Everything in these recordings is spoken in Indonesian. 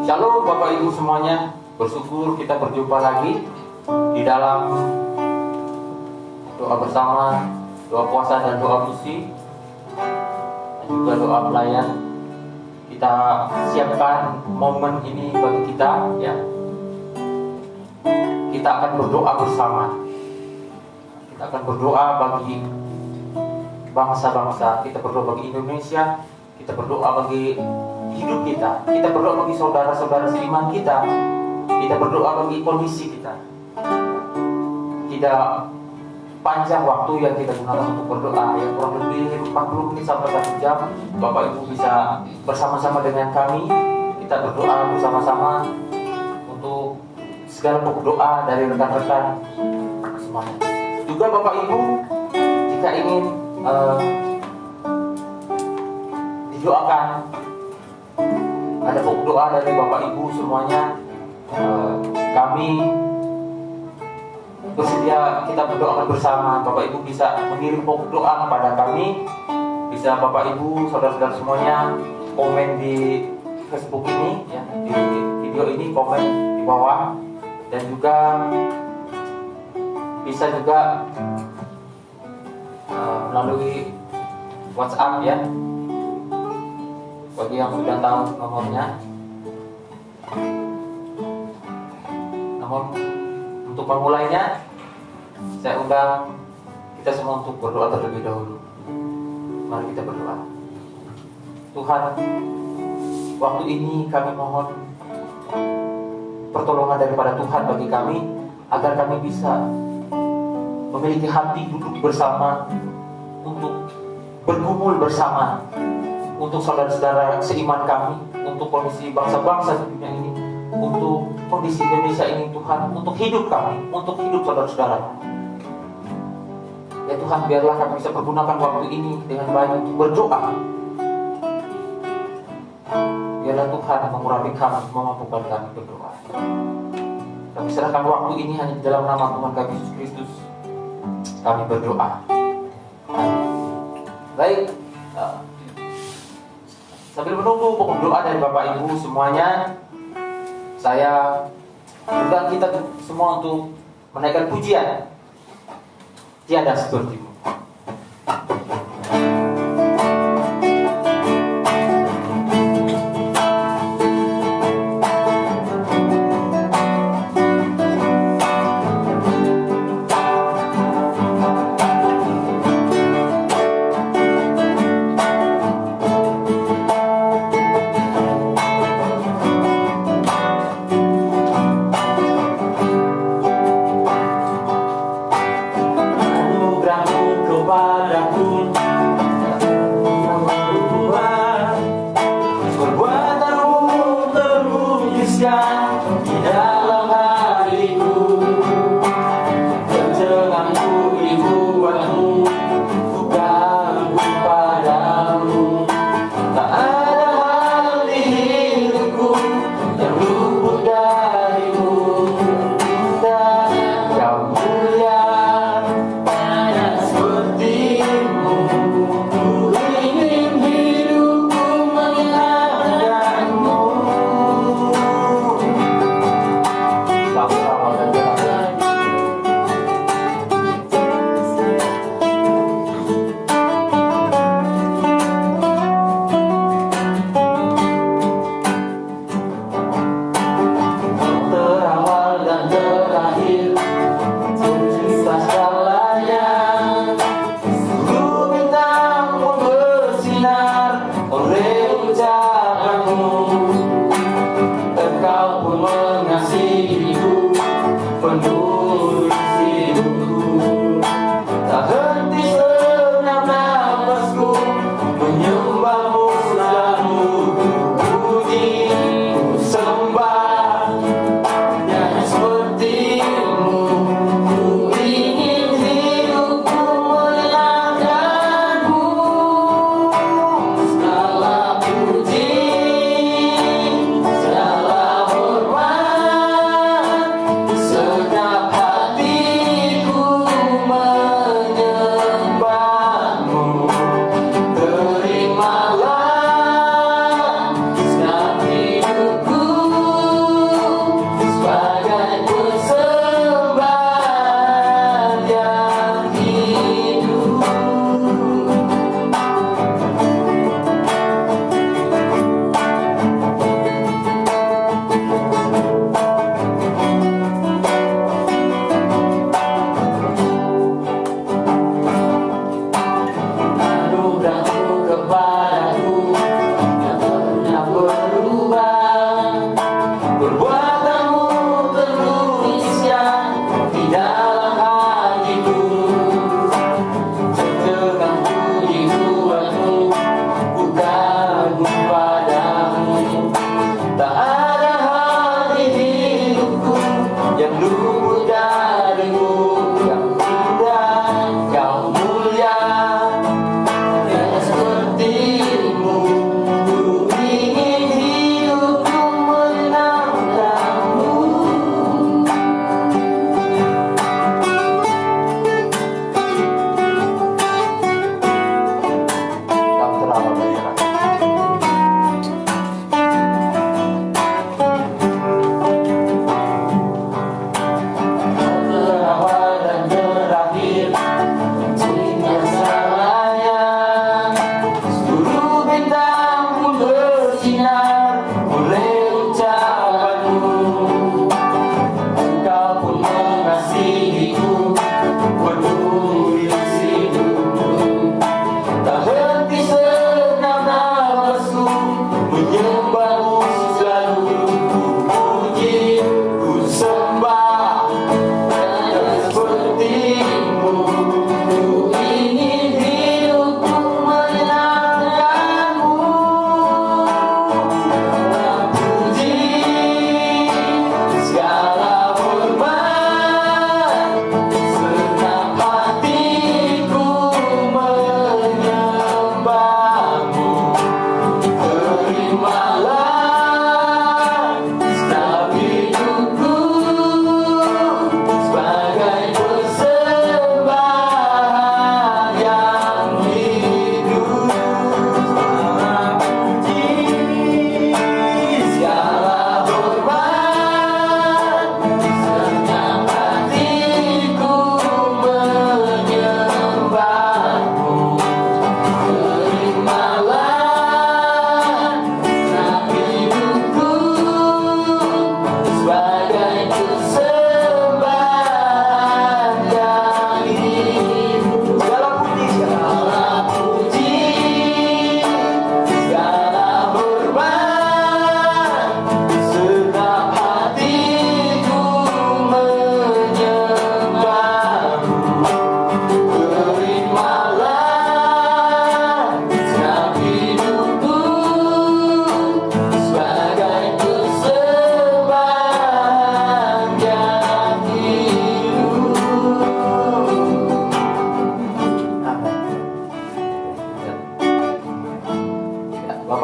Shalom Bapak Ibu semuanya, bersyukur kita berjumpa lagi di dalam doa bersama, doa puasa dan doa puisi, dan juga doa pelayan. Kita siapkan momen ini bagi kita, ya. Kita akan berdoa bersama. Kita akan berdoa bagi bangsa-bangsa, kita berdoa bagi Indonesia, kita berdoa bagi hidup kita, kita berdoa bagi saudara-saudara seiman kita berdoa bagi kondisi kita. Tidak panjang waktu yang kita gunakan untuk berdoa, yang kurang lebih 40 menit sampai 1 jam. Bapak Ibu bisa bersama-sama dengan kami, kita berdoa bersama-sama untuk segala doa dari rekan-rekan semuanya. Juga Bapak Ibu, jika ingin didoakan, ada doa dari Bapak Ibu semuanya, kami bersedia kita berdoa bersama. Bapak Ibu bisa mengirim doa kepada kami, bisa Bapak Ibu saudara-saudara semuanya komen di Facebook ini, ya, di video ini komen di bawah, dan juga bisa juga melalui WhatsApp, ya, bagi yang sudah tahu nomornya. Namun untuk memulainya, saya undang kita semua untuk berdoa terlebih dahulu. Mari kita berdoa. Tuhan, waktu ini kami mohon pertolongan daripada Tuhan bagi kami, agar kami bisa memiliki hati duduk bersama, untuk bergumul bersama, untuk saudara-saudara seiman kami, untuk kondisi bangsa-bangsa di dunia ini, untuk kondisi Indonesia ini Tuhan, untuk hidup kami, untuk hidup saudara-saudara. Ya Tuhan, biarlah kami bisa pergunakan waktu ini dengan baik untuk berdoa. Biarlah Tuhan mengurangi kami, memampukan kami berdoa. Kami serahkan waktu ini hanya di dalam nama Tuhan kami Yesus Kristus. Kami berdoa. Baik, sambil menunggu pokok doa dari Bapak Ibu semuanya, saya undang kita semua untuk menaikkan pujian Tiada Sepertimu. Anugerah-Mu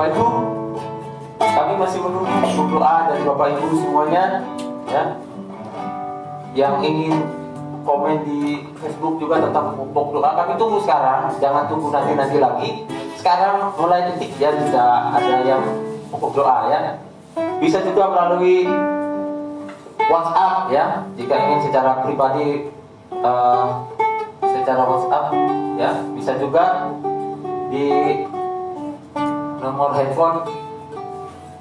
Bapak Ibu, kami masih menunggu doa dari Bapak Ibu semuanya, ya, yang ingin komen di Facebook juga tentang pokok doa. Kami tunggu sekarang, jangan tunggu nanti lagi. Sekarang mulai ketik ya, jika ada yang pokok doa ya. Bisa juga melalui WhatsApp ya, jika ingin secara pribadi secara WhatsApp ya, bisa juga di nomor handphone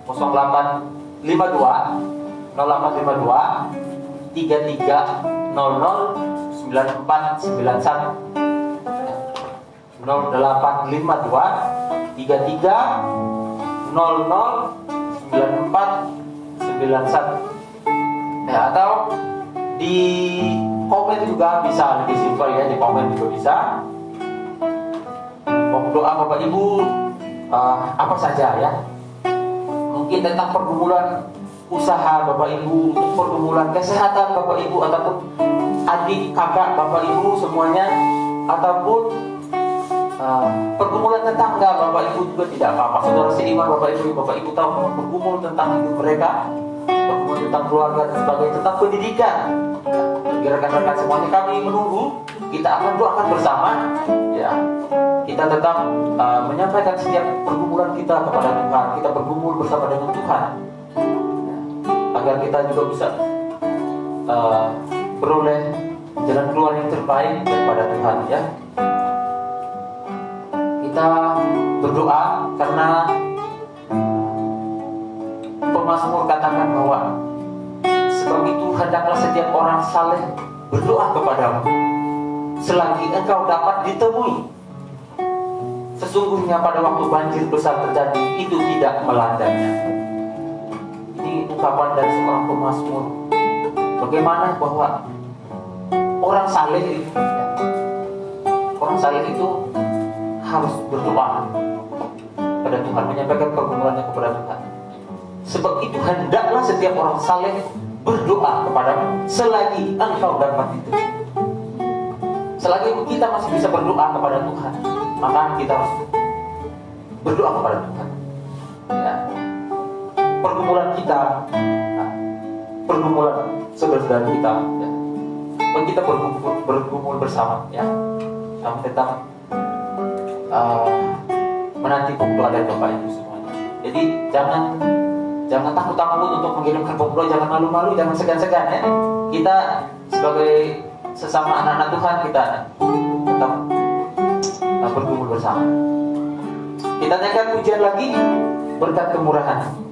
0852 3300 9491 0852 3300 9491 ya, atau di komen juga bisa, lebih simpel ya, di komen juga bisa. Mau doa Bapak Ibu apa saja ya, mungkin tentang pergumulan usaha Bapak Ibu, pergumulan kesehatan Bapak Ibu, ataupun adik kakak Bapak Ibu semuanya, ataupun pergumulan tetangga Bapak Ibu juga tidak apa-apa. Saudara seiman Bapak Ibu tahu bergumul tentang hidup mereka, bergumul tentang keluarga dan sebagainya, tentang pendidikan. Rekan-rekan semuanya, kami menunggu, kita akan doakan bersama ya. Kita tetap menyampaikan setiap pergumulan kita kepada Tuhan. Kita bergumul bersama dengan Tuhan ya, agar kita juga bisa beroleh jalan keluar yang terbaik daripada Tuhan ya. Kita berdoa karena pemazmur katakan bahwa sebab itu hendaklah setiap orang saleh berdoa kepadamu selagi engkau dapat ditemui. Sesungguhnya pada waktu banjir besar terjadi, itu tidak melandanya. Ini ungkapan dari seorang pemazmur. Bagaimana bahwa orang saleh itu harus berdoa pada Tuhan, menyampaikan pergumulannya kepada Tuhan. Sebab itu hendaklah setiap orang saleh berdoa kepadamu selagi engkau dapat itu. Selagi kita masih bisa berdoa kepada Tuhan, maka kita harus berdoa kepada Tuhan ya. Pergumulan kita, pergumulan saudara kita ya. Dan kita bergumul bersama ya. Kami tetap menanti doa dari Bapak Ibu semuanya. Jadi jangan takut-takut untuk mengirimkan doa, jangan malu-malu, jangan segan-segan ya. Kita sebagai sesama anak-anak Tuhan, kita tetap bergumul bersama. Kita naikkan pujian lagi, berkat kemurahan.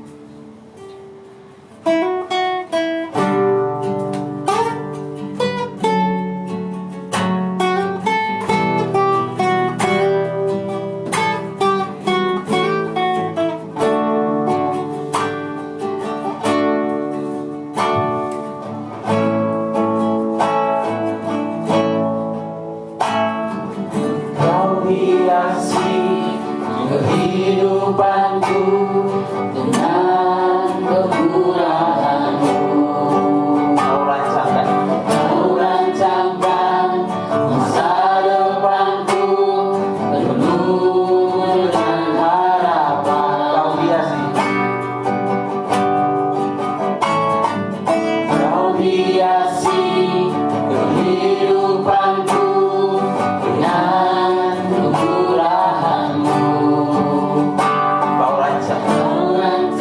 Kehidupanku dengan kemurahan-Mu, Kau rancangkan masa depanku penuh dengan harapan. Kau hiasi kehidupanku dengan kemurahan-Mu. Kau rancangkan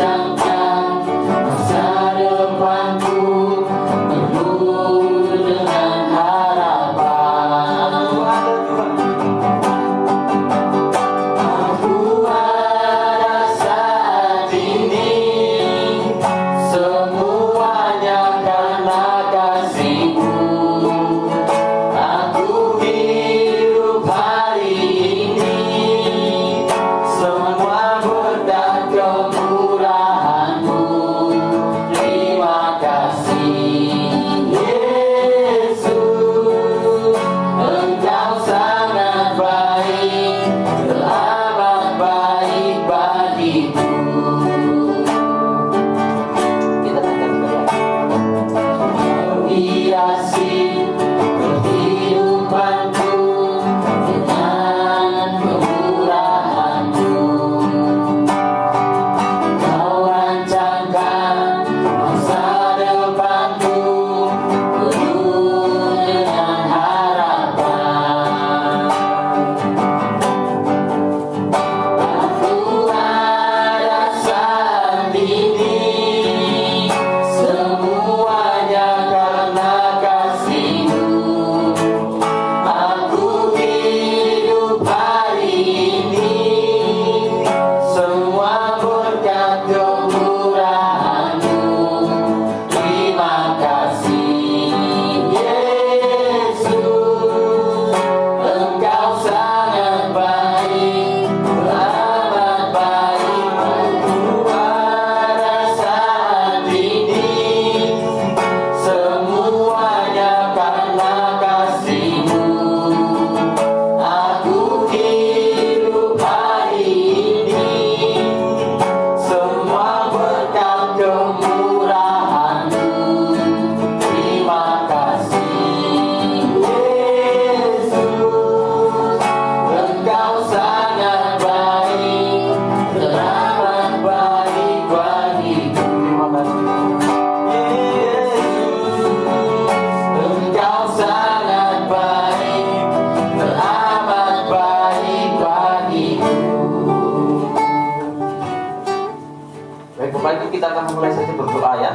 Setelah itu kita akan mulai saja berdoa ya.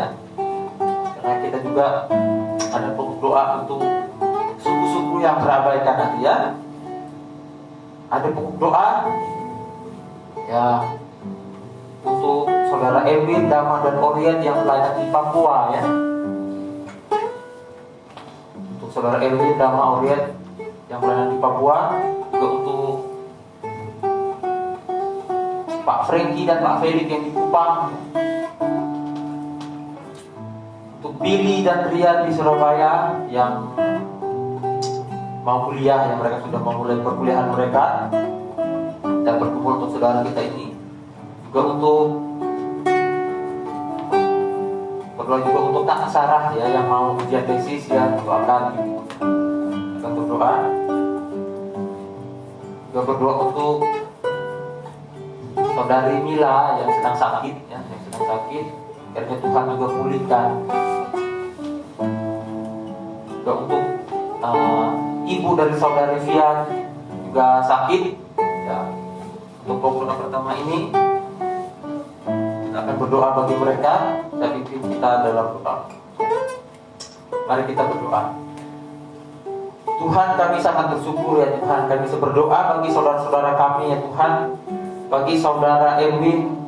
Karena kita juga ada pokok doa untuk suku-suku yang terabaikan nanti ya. Ada pokok doa ya untuk saudara Erwin, Dama, dan Orient yang melayani di Papua ya. Untuk saudara Erwin, Dama, Orient yang melayani di Papua, juga untuk Pak Franky dan Pak Felix yang di Kupang, untuk Billy dan Rian di Surabaya yang mau kuliah, yang mereka sudah memulai perkuliahan mereka, dan berkumpul untuk saudara kita ini. Juga untuk berdoa juga untuk Kak Sarah ya yang mau ujian tesis ya, akan berdoa. Juga berdoa untuk saudari Mila yang sedang sakit ya, yang sedang sakit, kiranya Tuhan juga pulihkan. Juga untuk ibu dari saudari Fian juga sakit ya. Untuk program pertama ini kita akan berdoa bagi mereka. Saya pimpin kita dalam doa. Mari kita berdoa. Tuhan, kami sangat bersyukur ya Tuhan, kami bisa berdoa bagi saudara-saudara kami ya Tuhan, bagi saudara Erwin,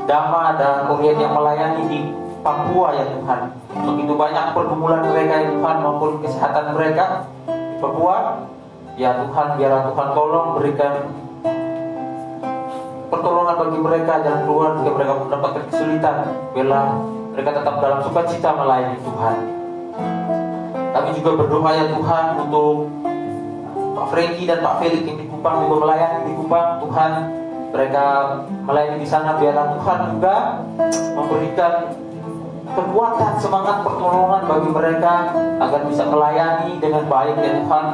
Dama, dan Orient yang melayani di Papua ya Tuhan. Begitu banyak pergumulan mereka ya Tuhan, maupun kesehatan mereka di Papua ya Tuhan. Biarlah Tuhan tolong berikan pertolongan bagi mereka, jalan keluar jika mereka mendapatkan kesulitan. Biarlah mereka tetap dalam sukacita melayani Tuhan. Kami juga berdoa ya Tuhan untuk Pak Franky dan Pak Felix yang di Kupang juga melayani di Kupang Tuhan. Mereka melayani di sana, biarlah Tuhan juga memberikan kekuatan, semangat, pertolongan bagi mereka agar bisa melayani dengan baik ya Tuhan,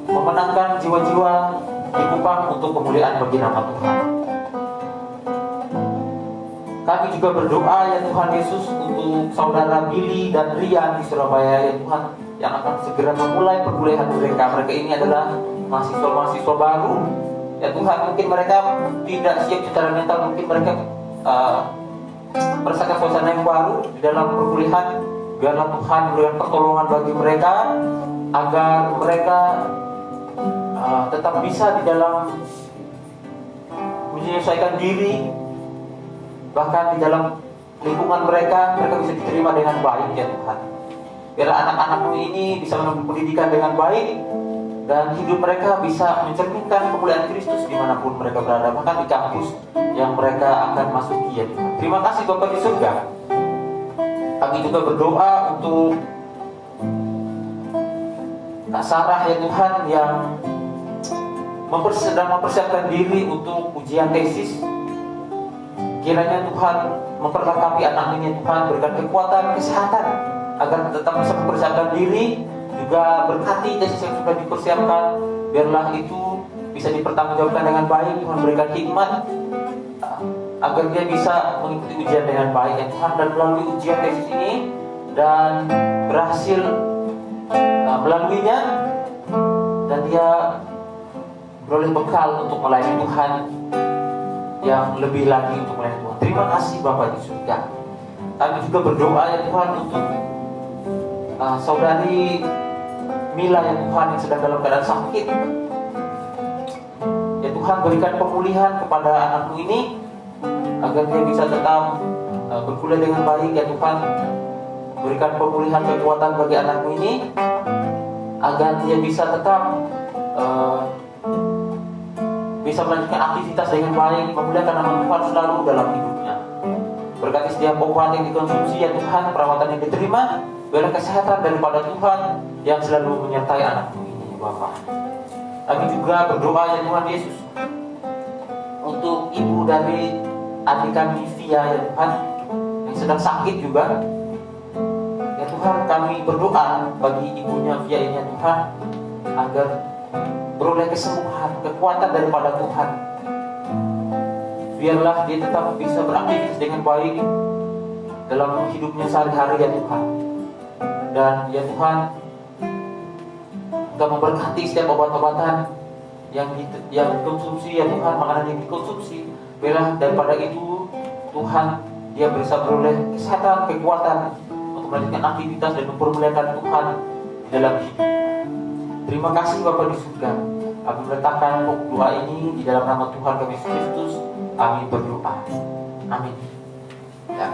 memenangkan jiwa-jiwa di Kupang untuk kemuliaan bagi nama Tuhan. Kami juga berdoa ya Tuhan Yesus untuk saudara Billy dan Rian di Surabaya ya Tuhan, yang akan segera memulai perkuliahan mereka. Mereka ini adalah mahasiswa-mahasiswa baru ya Tuhan. Mungkin mereka tidak siap secara mental, mungkin mereka merasakan suasana yang baru di dalam perkuliahan. Biarlah Tuhan berikan pertolongan bagi mereka agar mereka tetap bisa di dalam menyesuaikan diri, bahkan di dalam lingkungan mereka bisa diterima dengan baik ya Tuhan. Biar anak-anakmu ini bisa menempuh pendidikan dengan baik dan hidup mereka bisa mencerminkan kemuliaan Kristus dimanapun mereka berada, bahkan di kampus yang mereka akan masuki ya Tuhan. Terima kasih Bapa di surga. Kami juga berdoa untuk Kak Sarah ya Tuhan yang sedang mempersiapkan diri untuk ujian tesis. Kiranya Tuhan memperlengkapi anak ini Tuhan, berikan kekuatan, kesehatan agar tetap bisa mempersiapkan diri. Juga berkati tesis yang sudah dipersiapkan, biarlah itu bisa dipertanggungjawabkan dengan baik. Tuhan berikan hikmat agar dia bisa mengikuti ujian dengan baik ya Tuhan, dan melalui ujian tesis ini dan berhasil melaluinya, dan dia beroleh bekal untuk melayani Tuhan yang lebih lagi untuk melayani Tuhan. Terima kasih Bapa di surga. Kami juga berdoa ya Tuhan untuk saudari Mila ya Tuhan yang sedang dalam keadaan sakit. Ya Tuhan, berikan pemulihan kepada anakmu ini agar dia bisa tetap berkuliah dengan baik ya Tuhan. Berikan pemulihan kekuatan bagi anakmu ini agar dia bisa tetap bisa melanjutkan aktivitas dengan baik, memuliakan nama Tuhan selalu dalam hidupnya. Berkati setiap obat yang dikonsumsi ya Tuhan, perawatan yang diterima, biarlah kesehatan daripada Tuhan yang selalu menyertai anakmu ini Bapa. Kami juga berdoa ya Tuhan Yesus untuk ibu dari adik kami Via ya Tuhan yang sedang sakit juga. Ya Tuhan, kami berdoa bagi ibunya Via ini ya Tuhan agar beroleh kesembuhan, kekuatan daripada Tuhan. Biarlah dia tetap bisa beraktivitas dengan baik dalam hidupnya sehari-hari ya Tuhan. Dan ya Tuhan, Engkau memberkati setiap obat-obatan yang dikonsumsi ya Tuhan, makanan yang dikonsumsi. Biarlah daripada itu Tuhan dia bisa beroleh kesehatan, kekuatan untuk melanjutkan aktivitas dan mempermuliakan Tuhan di dalam hidup. Terima kasih Bapa di surga. Kami meletakkan pokok doa ini di dalam nama Tuhan kami Yesus Kristus. Amin berdoa. Amin. Ya.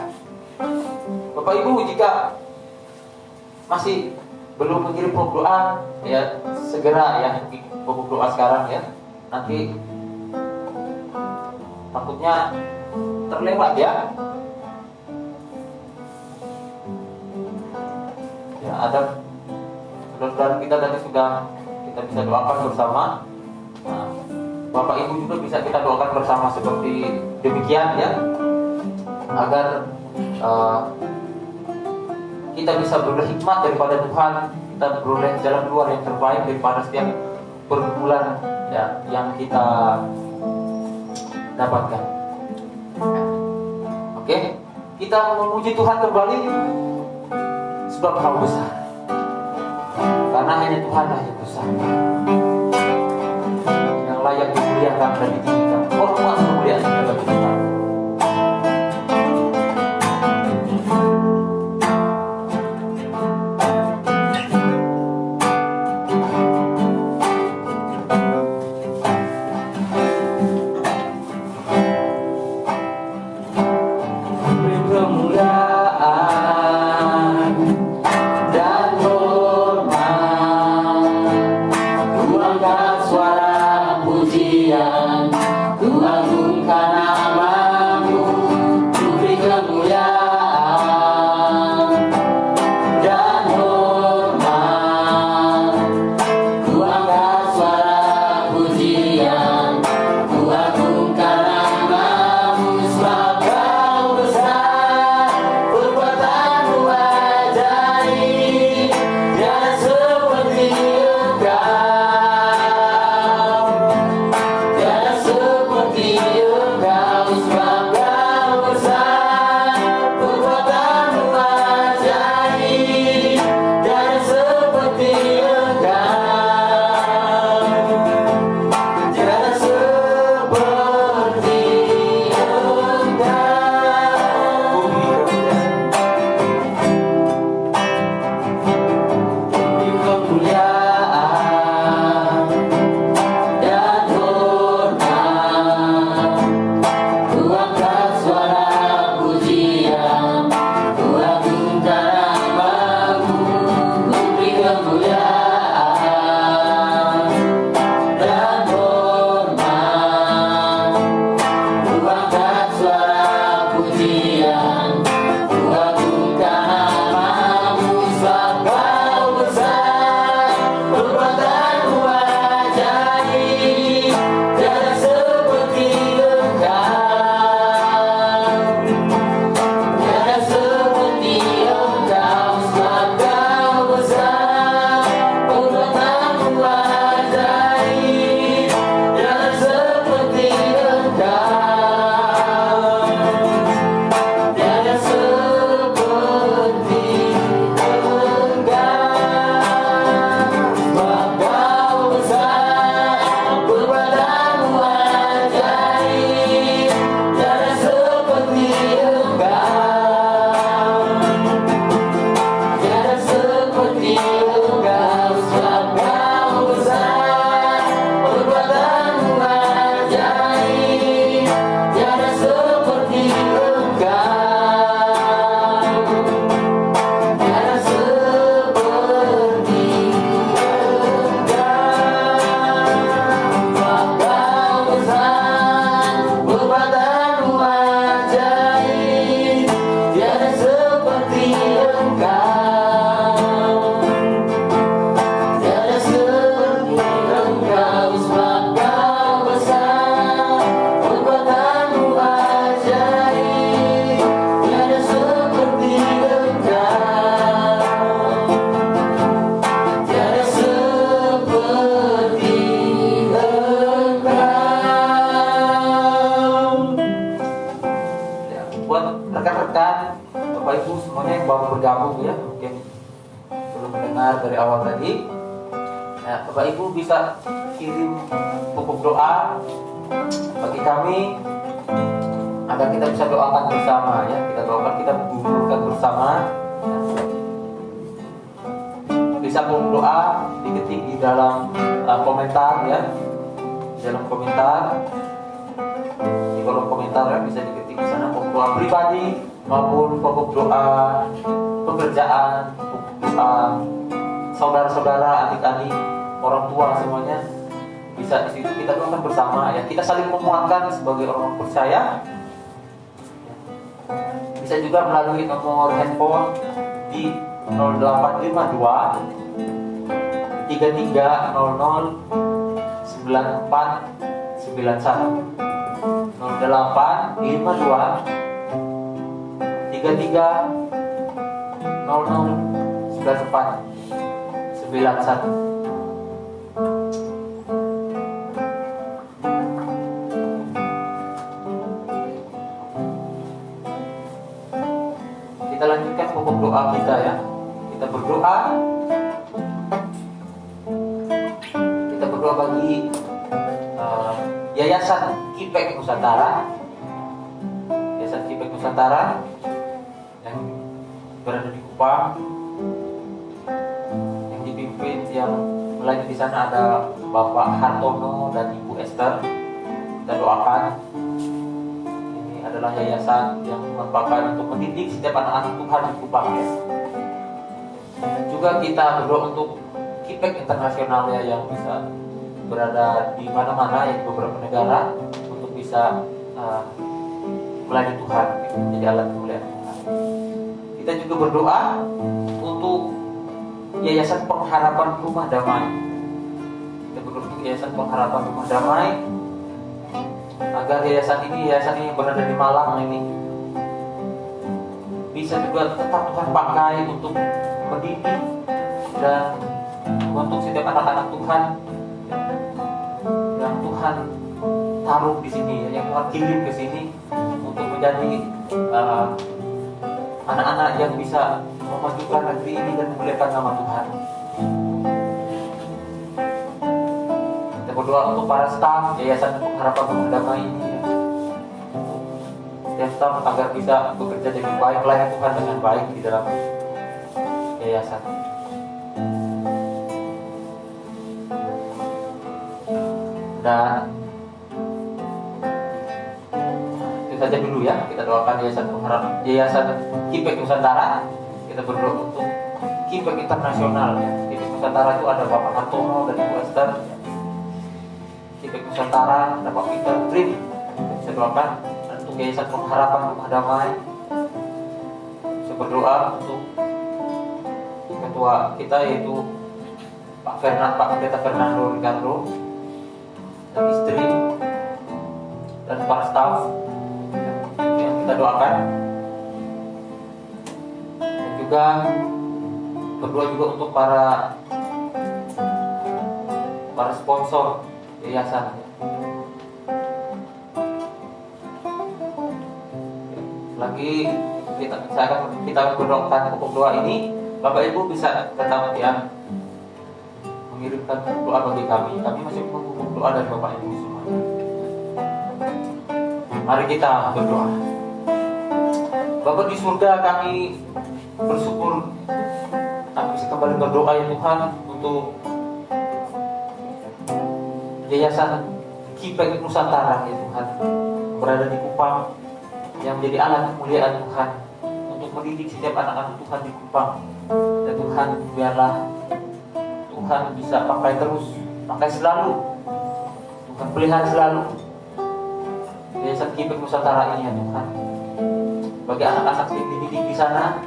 Bapak Ibu, jika masih belum mengirim pokok doa, ya segera ya pokok doa sekarang ya. Nanti takutnya terlewat ya. Ya, ada saudara-saudara kita tadi sudah kita bisa doakan bersama. Nah, Bapak Ibu juga bisa kita doakan bersama seperti demikian ya, agar kita bisa beroleh hikmat daripada Tuhan, kita beroleh jalan keluar yang terbaik daripada setiap pergumulan ya, yang kita dapatkan. Oke, kita memuji Tuhan kembali sebab hal besar, karena hanya Tuhanlah yang besar, yang layak dimuliakan dan ditinggikan. Hormat kemuliaan bagi Tuhan. dari awal tadi. Nah, Bapak Ibu bisa kirim pokok doa bagi kami agar agar kita bisa doakan bersama ya. Kita doakan, kita gugurkan bersama. Bisa doa diketik di dalam komentar ya, di dalam komentar, di kolom komentar ya, bisa diketik di sana pokok doa pribadi maupun pokok doa pekerjaan, pokok doa saudara-saudara, adik-adik, orang tua semuanya bisa di situ kita doakan bersama ya. Kita saling menguatkan sebagai orang percaya. Bisa juga melalui nomor handphone di 0852 3300 9491 0852 3300 9491. Kita lanjutkan pokok doa kita ya. Kita berdoa. Kita berdoa bagi Yayasan Kipek Nusantara. Yayasan Kipek Nusantara yang berada di Kupang, yang dipimpin, yang melayani di sana ada Bapak Hartono dan Ibu Esther. Kita doakan. Ini adalah yayasan yang merupakan untuk mendidik setiap anak-anak Tuhan di Kupang ya. Juga kita berdoa untuk Kipek Internasional ya, yang bisa berada di mana-mana ya, di beberapa negara untuk bisa melayani Tuhan, menjadi alat kemuliaan Tuhan. Kita juga berdoa untuk Yayasan Pengharapan Rumah Damai. Kita berdoa untuk Yayasan Pengharapan Rumah Damai agar yayasan ini yang berada di Malang ini bisa juga tetap Tuhan pakai untuk mendidik dan untuk setiap anak-anak Tuhan yang Tuhan taruh di sini ya, yang Tuhan kirim ke sini untuk menjadi anak-anak yang bisa memajukan negeri ini dan memuliakan nama Tuhan. Kita berdoa untuk para staf Yayasan Pengharapan Rumah Damai ini ya. Setiap staf agar bisa bekerja dengan baik, melayani Tuhan dengan baik di dalam yayasan. Dan itu saja dulu ya. Kita doakan Yayasan Kipek Nusantara. Kita berdoa untuk Kipek Internasional ya. Kipek Nusantara itu ada Bapak Hartono dan Ibu Esther. Kipek Nusantara ada Pak Peter Trim. Kita doakan. Dan untuk Yayasan Pengharapan Rumah Damai, saya berdoa untuk ketua kita yaitu Pak Pendeta Fernando Ricardo dan istri dan para staf yang kita doakan, dan juga berdoa juga untuk para sponsor yayasan. Lagi kita akan berdoakan pokok doa ini. Bapak Ibu bisa tetap ya mengirimkan doa bagi kami. Kami masih menunggu doa dari Bapak Ibu semuanya. Mari kita berdoa. Bapak di surga, kami bersyukur kami bisa kembali berdoa ya Tuhan untuk Yayasan Kipek Nusantara ya Tuhan, berada di Kupang, yang menjadi alat kemuliaan Tuhan untuk mendidik setiap anak-anak Tuhan di Kupang. Dan Tuhan, biarlah Tuhan bisa pakai terus, pakai selalu, Tuhan pelihara selalu Yayasan Kipek Nusantara ini ya Tuhan. Bagi anak-anak yang dididik di sana,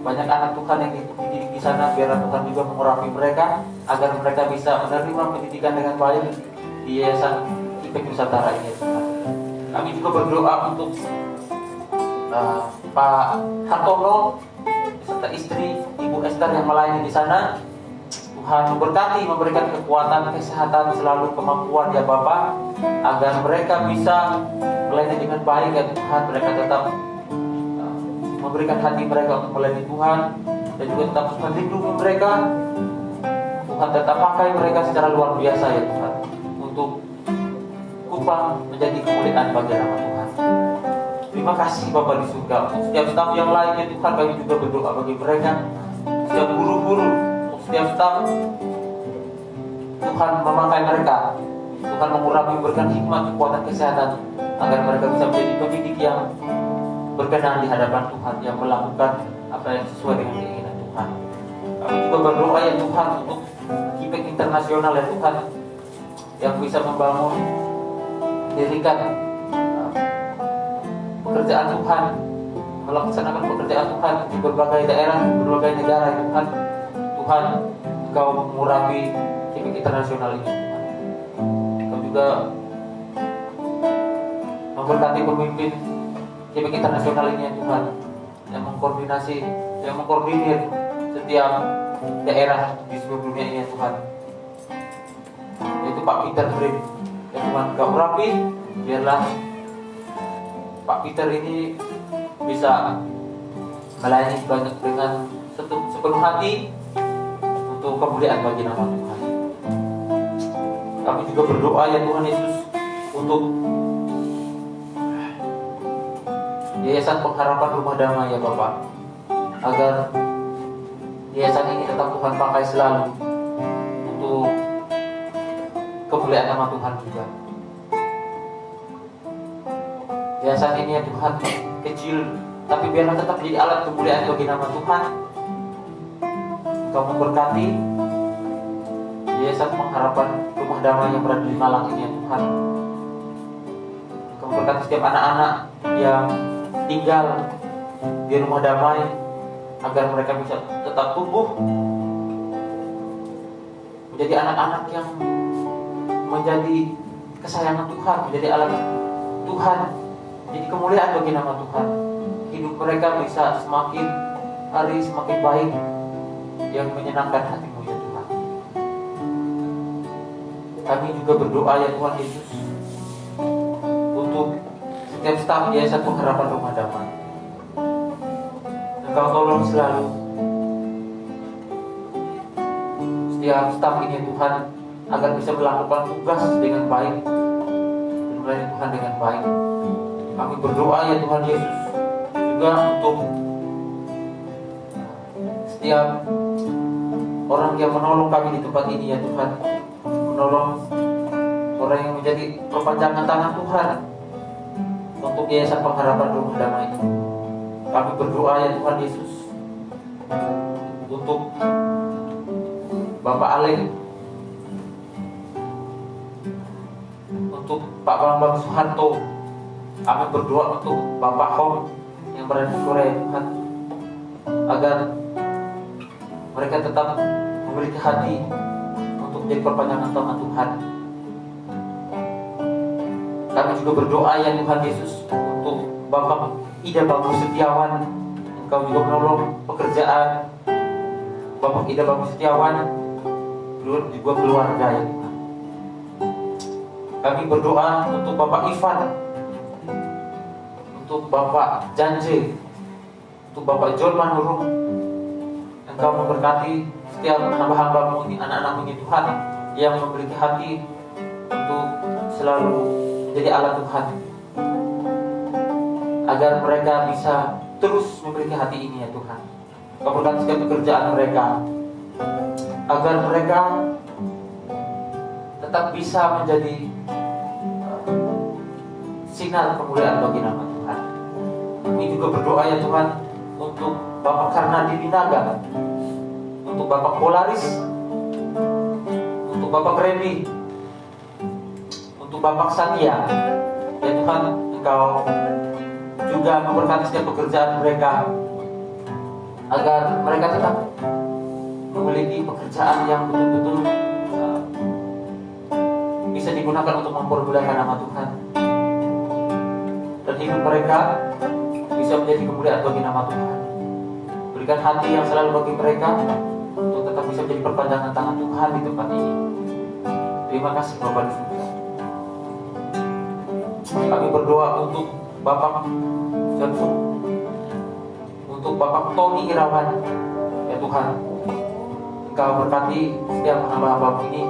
banyak anak Tuhan yang dididik di sana, biarlah Tuhan juga mengurapi mereka agar mereka bisa menerima pendidikan dengan baik di Yayasan Kipek Nusantara ini ya Tuhan. Kami juga berdoa untuk Pak Hartono serta istri Ibu Esther yang melayani di sana. Tuhan memberkati, memberikan kekuatan, kesehatan, selalu kemampuan ya Bapak, agar mereka bisa melayani dengan baik ya Tuhan. Mereka tetap memberikan hati mereka untuk melayani Tuhan, dan juga tetap Tuhan lindungi mereka. Tuhan tetap pakai mereka secara luar biasa ya Tuhan, untuk berkembang menjadi kemuliaan bagi nama Tuhan. Terima kasih Bapa di surga. Untuk setiap staf yang lainnya Tuhan, kami juga berdoa bagi mereka. Setiap guru-guru, untuk setiap staf, Tuhan memakai mereka. Tuhan mengurangi, memberikan hikmat, kekuatan, kesehatan, agar mereka bisa menjadi pendidik yang berkenan di hadapan Tuhan, yang melakukan apa yang sesuai dengan keinginan Tuhan. Kami juga berdoa ya Tuhan untuk KIPEK internasional ya Tuhan, yang bisa membangun, mendirikan pekerjaan Tuhan, melaksanakan pekerjaan Tuhan di berbagai daerah, di berbagai negara ya Tuhan. Tuhan, Engkau mengurapi KIPEK internasional ini Tuhan. Engkau juga memberkati pemimpin KIPEK internasional ini ya Tuhan, yang mengkoordinasi, yang mengkoordinir setiap daerah di seluruh dunia ini ya Tuhan, yaitu Pak Peter Brin ya Tuhan. Engkau urapi, biarlah Pak Peter ini bisa melayani dengan sepenuh hati untuk kemuliaan bagi nama Tuhan. Kami juga berdoa ya Tuhan Yesus untuk Yayasan Pengharapan Rumah Damai ya Bapak, agar yayasan ini tetap Tuhan pakai selalu untuk kemuliaan nama Tuhan juga. Yayasan ini ya Tuhan kecil, tapi biarlah tetap jadi alat kemuliaan bagi nama Tuhan. Engkau memberkati Yayasan Pengharapan Rumah Damai yang berada di Malang ini ya Tuhan. Engkau memberkati setiap anak-anak yang tinggal di rumah damai, agar mereka bisa tetap tumbuh menjadi anak-anak yang menjadi kesayangan Tuhan, menjadi alat Tuhan, jadi kemuliaan bagi nama Tuhan. Hidup mereka bisa semakin hari semakin baik, yang menyenangkan hati-Mu ya Tuhan. Kami juga berdoa ya Tuhan Yesus untuk setiap staf Yayasan Pengharapan Rumah Damai. Engkau tolong selalu setiap staf ini Tuhan, agar bisa melakukan tugas dengan baik dan melayani Tuhan dengan baik. Kami berdoa ya Tuhan Yesus juga untuk setiap orang yang menolong kami di tempat ini ya Tuhan, menolong orang yang menjadi perpanjangan tangan Tuhan untuk Yayasan Pengharapan Rumah Damai ini. Kami berdoa ya Tuhan Yesus untuk Bapak Aleng, untuk Pak Bambang Suharto. Kami berdoa untuk Bapak Hong yang berada di Korea Tuhan, agar mereka tetap memiliki hati untuk menjadi perpanjangan tangan Tuhan. Kami juga berdoa ya Tuhan Yesus untuk Bapak Ida Bagus Setiawan. Engkau juga menolong pekerjaan Bapak Ida Bagus Setiawan juga keluarga ya Tuhan. Kami berdoa untuk Bapak Ivan, untuk Bapak Janje, untuk Bapak John Manurung. Engkau memberkati setiap hamba-hamba-Mu ini, anak-anak-Mu ini Tuhan, yang memiliki hati untuk selalu menjadi alat Tuhan, agar mereka bisa terus memiliki hati ini ya Tuhan. Engkau berkati setiap pekerjaan mereka, agar mereka tetap bisa menjadi sinar kemuliaan bagi nama Tuhan. Kami juga berdoa ya Tuhan untuk Bapak Karnadi Binaga, untuk Bapak Polaris, untuk Bapak Remi, untuk Bapak Satya ya Tuhan. Engkau juga memberkati setiap pekerjaan mereka, agar mereka tetap memiliki pekerjaan yang betul-betul bisa digunakan untuk mempermudahkan nama Tuhan, dan hidup mereka bisa menjadi kemuliaan bagi nama Tuhan. Berikan hati yang selalu bagi mereka untuk tetap bisa menjadi perpanjangan tangan Tuhan di tempat ini. Terima kasih Bapak di surga. Kami berdoa untuk Bapak Jansu, untuk Bapak Tony Irawan ya Tuhan. Engkau berkati setiap hamba-hamba ini,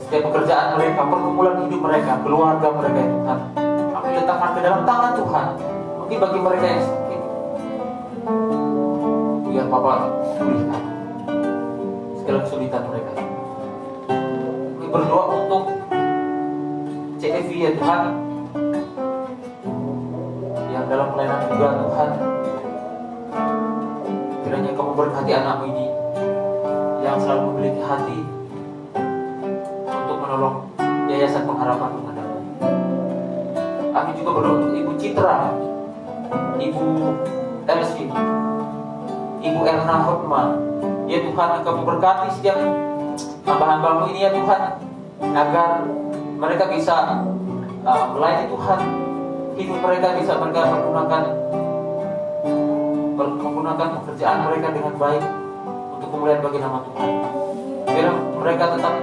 setiap pekerjaan mereka, pergumulan hidup mereka, keluarga mereka ya Tuhan, kami letakkan ke dalam tangan Tuhan. Mungkin bagi mereka yang sakit, biar Bapak pulihkan segala kesulitan mereka. Kami berdoa untuk CFV ya Tuhan, yang dalam pelayanan juga Tuhan, kiranya Kamu berkati anak ini yang selalu memiliki hati untuk menolong Yayasan Pengharapan Tuhan. Kami juga berdoa untuk Ibu Citra, Ibu Elsie, Ibu Erna Hotma. Ya Tuhan, Kamu berkati setiap hamba-hamba-Mu ini ya Tuhan, agar mereka bisa melayani Tuhan. Hidup mereka bisa mereka menggunakan pekerjaan mereka dengan baik untuk kemuliaan bagi nama Tuhan. Biar mereka tetap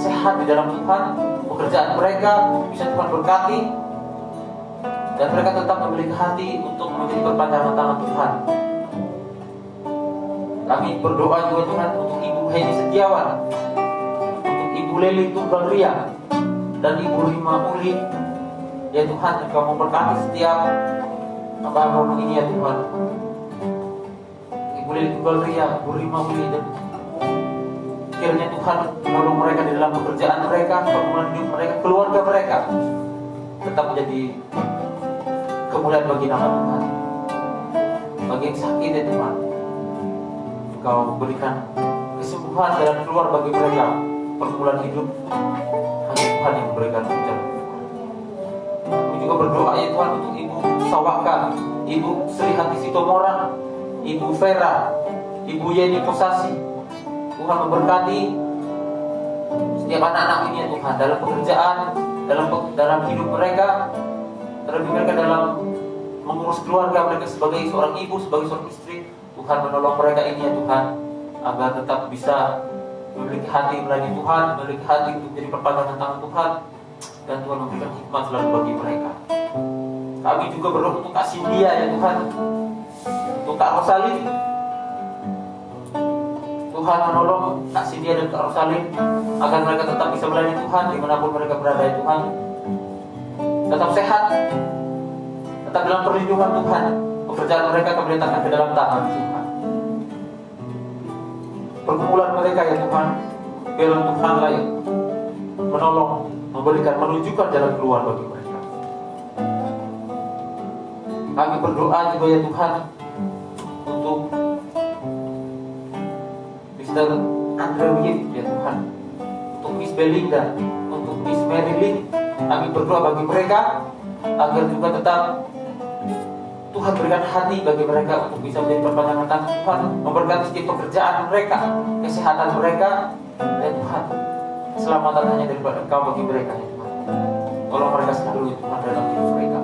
sehat di dalam Tuhan, pekerjaan mereka bisa Tuhan berkati, dan mereka tetap memiliki hati untuk menjadi perpanjangan tangan Tuhan. Kami berdoa juga Tuhan untuk Ibu Heni Setiawan, untuk Ibu Leli Tunggal Ria, dan Ibu Rima Uli. Ya Tuhan, Engkau memberkati setiap hamba-hamba ini ya Tuhan. Ibu Leli Tunggal Ria, Ibu Rima Uli, dan kiranya Tuhan menolong mereka di dalam pekerjaan mereka, pergumulan hidup mereka, keluarga mereka tetap menjadi kemuliaan bagi nama Tuhan. Bagi yang sakit ya Tuhan, Engkau berikan kesembuhan jalan keluar bagi mereka, pergumulan hidup hanya Tuhan yang memberikan jalan. Kami juga berdoa ya Tuhan untuk Ibu Sawaka, Ibu Sri Hati Sitomora, Ibu Vera, Ibu Yeni Posasi. Tuhan memberkati setiap anak-anak ini ya Tuhan, dalam pekerjaan, dalam hidup mereka, terlebih mereka dalam mengurus keluarga mereka sebagai seorang ibu, sebagai seorang istri. Tuhan menolong mereka ini ya Tuhan, agar tetap bisa memiliki hati melayani Tuhan, memiliki hati untuk menjadi perpanjangan tangan Tuhan, dan Tuhan memberikan hikmat selalu bagi mereka. Kami juga berdoa untuk Kak Sindia ya Tuhan, untuk Kak Rosalin. Tuhan menolong Kak Sindia dan Kak Rosalin agar mereka tetap bisa melayani Tuhan dimanapun mereka berada ya Tuhan. Tetap sehat, tetap dalam perlindungan Tuhan. Pekerjaan mereka kami letakkan ke dalam tangan Tuhan. Pergumulan mereka ya Tuhan, biar Tuhan lah yang menolong, memberikan, menunjukkan jalan keluar bagi mereka. Kami berdoa juga ya Tuhan untuk Mr. Andre Wiyip ya Tuhan, untuk Miss Belinda, untuk Miss Marilyn. Kami berdoa bagi mereka agar juga tetap Tuhan berikan hati bagi mereka untuk bisa menjadi perpanjangan tangan Tuhan, memberkati setiap pekerjaan mereka, kesehatan mereka ya Tuhan. Keselamatan hanya daripada Engkau bagi mereka ya Tuhan. Tolong mereka selalu ya Tuhan dalam hidup mereka.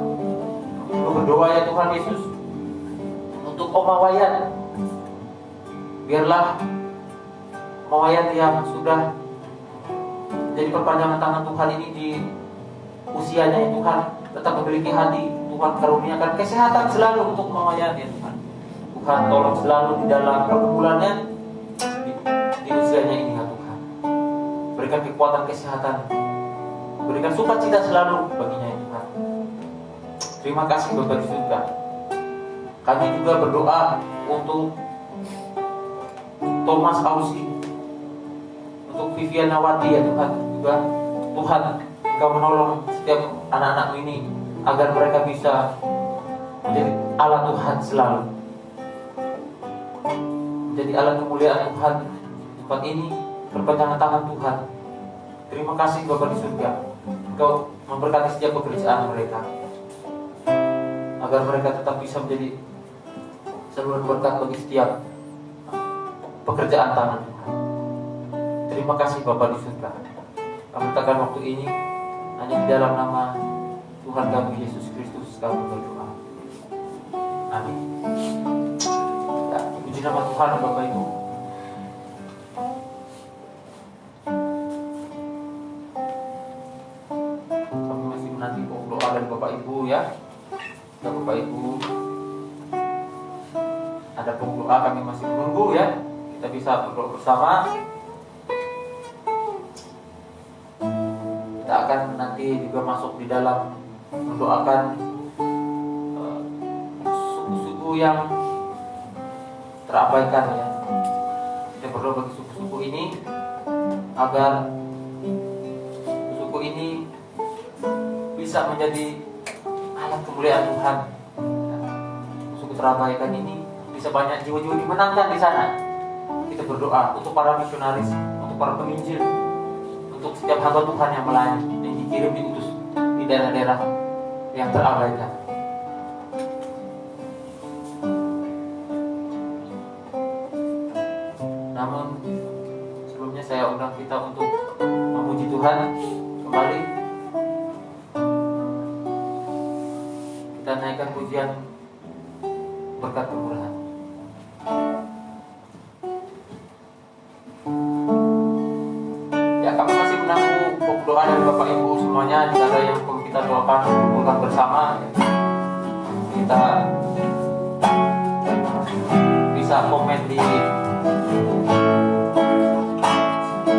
Kami berdoa ya Tuhan Yesus untuk Oma Wayan. Biarlah Oma Wayan yang sudah jadi perpanjangan tangan Tuhan ini di usianya ya Tuhan, tetap memiliki hati. Tuhan karuniakan kesehatan selalu untuk Oma Wayan ya Tuhan. Tuhan tolong selalu di dalam pergumulannya di usianya ini ya Tuhan. Berikan kekuatan kesehatan, berikan sukacita selalu baginya ya Tuhan. Terima kasih Bapa di surga. Kami juga berdoa untuk Thomas Ausi, untuk Viviana Wati ya Tuhan. Juga Tuhan, Engkau menolong setiap anak-anak ini agar mereka bisa menjadi alat Tuhan selalu, menjadi alat kemuliaan Tuhan tempat ini, perpanjangan tangan Tuhan. Terima kasih Bapa di surga, Engkau memberkati setiap pekerjaan mereka, agar mereka tetap bisa menjadi saluran berkat bagi setiap pekerjaan tangan Tuhan. Terima kasih Bapa di surga. Kami letakkan waktu ini hanya di dalam nama Tuhan kami Yesus Kristus kami berdoa. Amin. Ya, puji nama Tuhan Bapak Ibu. Kami masih menanti doa dari Bapak Ibu ya. Dan Bapak Ibu ada doa, kami masih menunggu ya. Kita bisa berdoa bersama. akan nanti juga masuk di dalam mendoakan suku-suku yang terabaikan ya. Kita berdoa bagi suku-suku ini agar suku ini bisa menjadi alat kemuliaan Tuhan. Suku terabaikan ini bisa banyak jiwa-jiwa dimenangkan di sana. Kita berdoa untuk para misionaris, untuk para penginjil, untuk setiap hamba Tuhan yang melayani, yang dikirim diutus di daerah-daerah yang terabaikan. Namun sebelumnya saya undang kita untuk memuji Tuhan kembali. Kita naikkan pujian berkat kemurahan. Ya, kami masih menunggu doa dari Bapak Ibu semuanya. Jika ada yang perlu kita doakan, kumpulkan bersama. Kita bisa komen di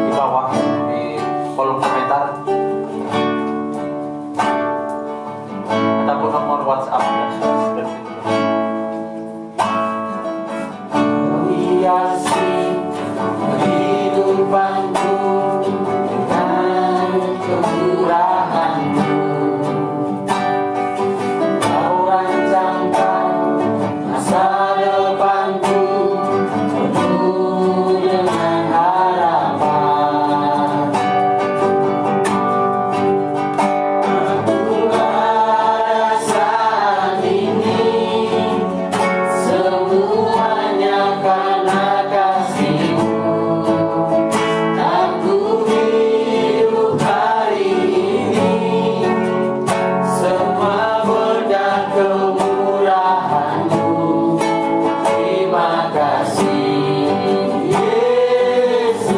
bawah di kolom komentar ataupun nomor WhatsApp yang sudah ditentukan. Hiasi kehidupanku dengan kemurahan-Mu. Kau rancangkan masa depanku penuh dengan harapan. Aku pada saat ini semuanya karena kasih-Mu. Aku hidup hari ini semua berkat kemurahan-Mu. Terima kasih Yesus,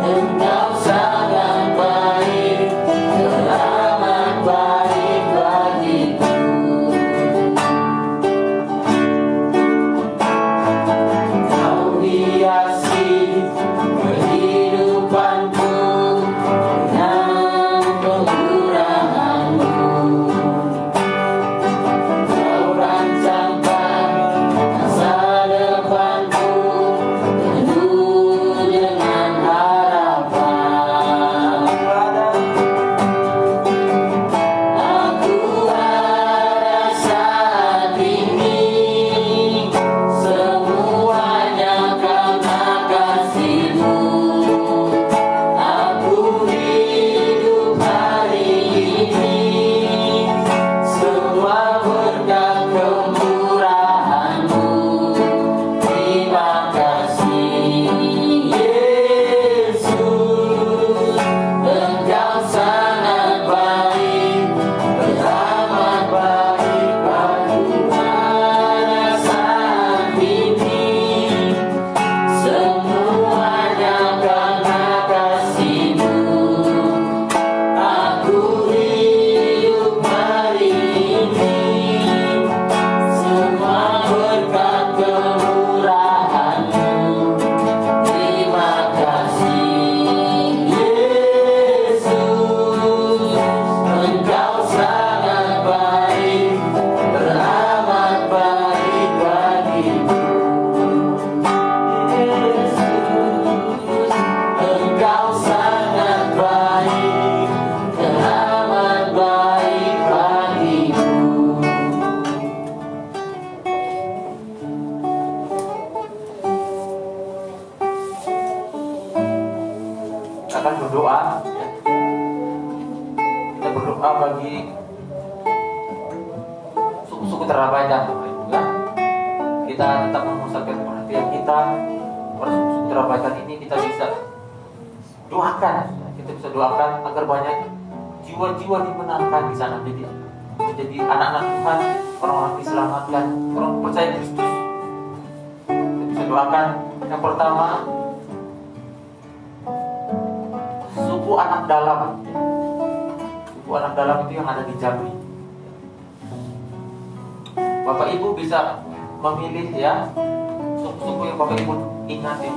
Engkau sangat baik, teramat baik bagiku. Kau hiasi kehidupanku dengan kemurahan-Mu. Kau rancangkan masa depanku penuh dengan harapan. Aku ada saat ini semuanya karena kasih-Mu. Aku hidup hari ini semua berkat kemurahan-Mu. Terima kasih Yesus, Engkau sangat baik, teramat baik bagiku. Pada saat ini semuanya karena kasih-Mu. Aku hidup hari ini semua berkat kemurahan-Mu. Terima kasih Yesus, Engkau sangat baik, teramat baik bagiku. Yesus, Engkau sangat baik, teramat baik bagiku. Kita akan berdoa ya. Kita berdoa bagi suku-suku terabaikan Bapak Ibu ya. Kita tetap memusatkan perhatian kita pada suku-suku terabaikan ini. Kita bisa doakan ya. Kita bisa doakan agar banyak jiwa-jiwa dimenangkan di sana, menjadi anak-anak Tuhan, orang-orang diselamatkan, orang percaya Kristus. Kita bisa doakan yang pertama, suku anak dalam. Suku anak dalam itu yang ada di Jambi. Bapak Ibu bisa memilih ya suku-suku yang Bapak Ibu ingat, yang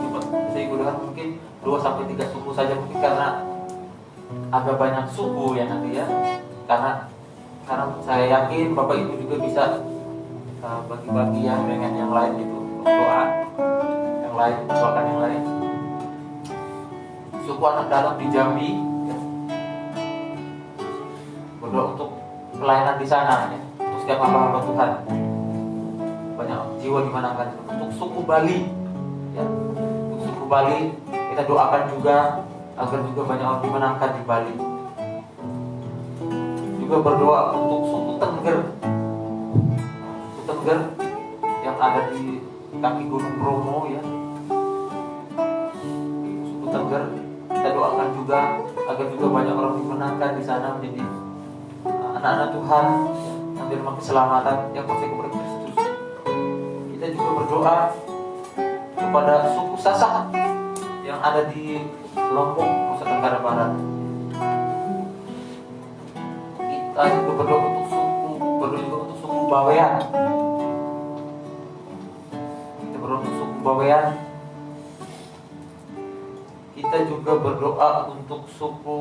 bisa Ibu dengar mungkin 2-3 suku saja, mungkin karena agak banyak suku ya nanti ya, karena saya yakin Bapak Ibu juga bisa bagi-bagi ya dengan yang lain itu, doa yang lain, doakan yang lain. Suku anak dalam di Jambi ya, berdoa untuk pelayanan di sana ya, untuk setiap hamba-hamba Tuhan, banyak jiwa dimenangkan. Untuk suku Bali ya, untuk suku Bali kita doakan juga agar juga banyak orang dimenangkan di Bali. Juga berdoa untuk suku Tengger yang ada di kaki Gunung Bromo ya, suku Tengger kita doakan juga agar juga banyak orang dimenangkan di sana menjadi anak-anak Tuhan yang menerima keselamatan yang percaya kepada Kristus. Kita juga berdoa kepada suku Sasak yang ada di Lombok, Nusa Tenggara Barat. Kita juga berdoa untuk suku Bawean. Kita berdoa untuk suku Bawean. Kita juga berdoa untuk suku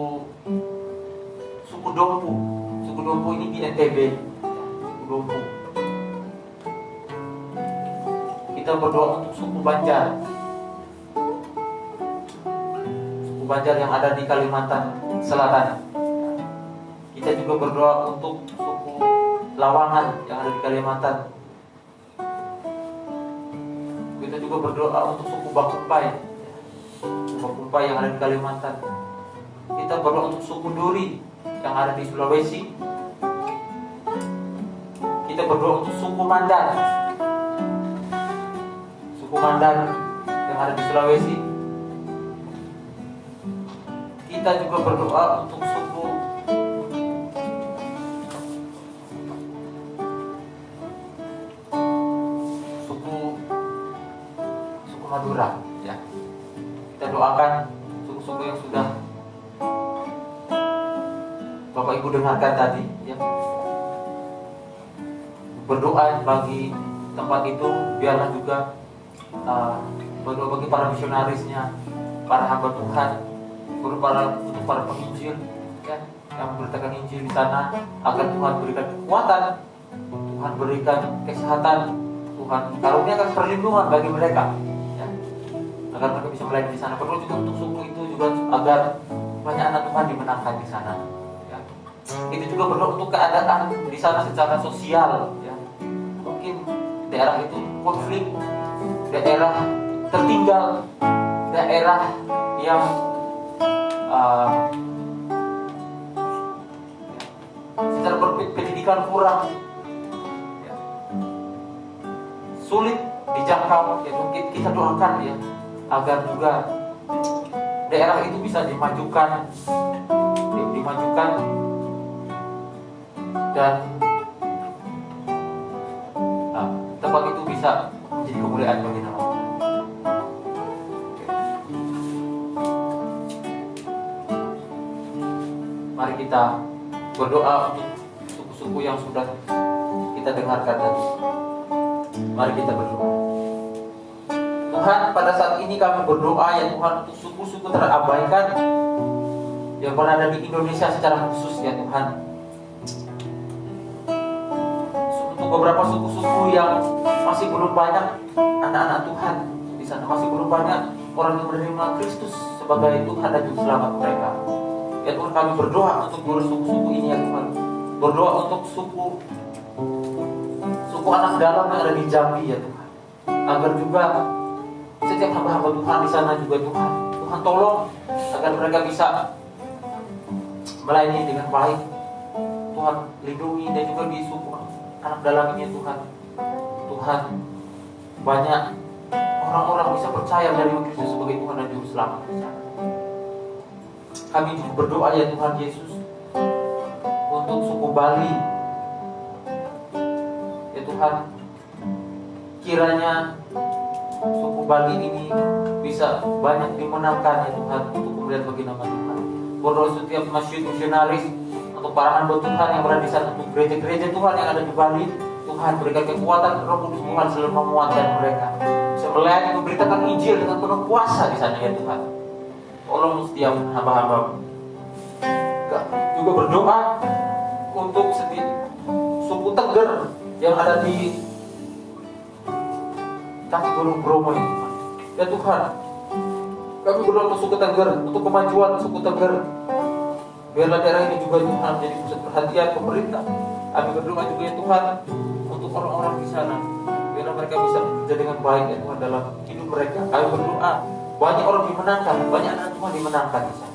Dompu. Suku Dompu ini di NTB. Suku Dompu. Kita berdoa untuk suku Banjar. Banjar yang ada di Kalimantan Selatan. Kita juga berdoa untuk suku Lawangan yang ada di Kalimantan. Kita juga berdoa untuk suku Bakumpai yang ada di Kalimantan. Kita berdoa untuk suku Duri yang ada di Sulawesi. Kita berdoa untuk suku Mandar yang ada di Sulawesi. Kita juga berdoa untuk suku Madura ya. Kita doakan suku-suku yang sudah Bapak Ibu dengarkan tadi ya. Berdoa bagi tempat itu, biarlah juga berdoa bagi para misionarisnya, para hamba Tuhan, untuk para penginjil ya, yang memberitakan Injil di sana, agar Tuhan berikan kekuatan, Tuhan berikan kesehatan, Tuhan karuniakan perlindungan bagi mereka ya, agar mereka bisa melayani di sana. Berdoa juga untuk suku itu juga agar banyak anak Tuhan dimenangkan di sana ya. Itu juga berdoa untuk keadaan di sana secara sosial ya. Mungkin daerah itu konflik, daerah tertinggal, daerah yang secara pendidikan kurang ya, sulit dijangkau ya. Mungkin kita doakan ya agar juga daerah itu bisa dimajukan dan tempat itu bisa menjadi kemuliaan bagi nama Tuhan. Mari kita berdoa untuk suku-suku yang sudah kita dengarkan tadi. Mari kita berdoa. Tuhan, pada saat ini kami berdoa ya Tuhan untuk suku-suku terabaikan yang berada di Indonesia secara khusus ya Tuhan. Untuk beberapa suku-suku yang masih belum banyak anak-anak Tuhan di sana, masih belum banyak orang yang menerima Kristus sebagai Tuhan dan Juru Selamat mereka. Ya Tuhan, kami berdoa untuk suku-suku ini ya Tuhan. Berdoa untuk suku anak dalam yang ada di Jambi ya Tuhan. Agar juga setiap hamba-hamba Tuhan di sana juga Tuhan tolong agar mereka bisa melayani dengan baik. Tuhan lindungi dan juga di suku anak dalam ini Tuhan. Tuhan banyak orang-orang bisa percaya menerima Kristus sebagai Tuhan dan Juru Selamat. Kami juga berdoa ya Tuhan Yesus untuk suku Bali ya Tuhan, kiranya suku Bali ini bisa banyak dimenangkan ya Tuhan untuk kemuliaan bagi nama Tuhan. Berdoa setiap misionaris untuk para hamba Tuhan yang berada di sana, untuk gereja-gereja Tuhan yang ada di Bali, Tuhan berikan kekuatan Roh Kudus Tuhan selalu menguatkan mereka bisa melayani memberitakan Injil dengan penuh kuasa di sana ya Tuhan. Tolong setiap hamba-hamba juga berdoa untuk suku Tengger yang ada di kaki Gunung Bromo ini. Ya Tuhan, kami berdoa untuk suku Tengger, untuk kemajuan suku Tengger. Biarlah daerah ini juga Tuhan menjadi pusat perhatian pemerintah. Kami berdoa juga ya Tuhan untuk orang-orang di sana. Biarlah mereka bisa bekerja dengan baik ya Tuhan dalam hidup mereka. Kami berdoa banyak orang dimenangkan, banyak anak Tuhan dimenangkan di sana.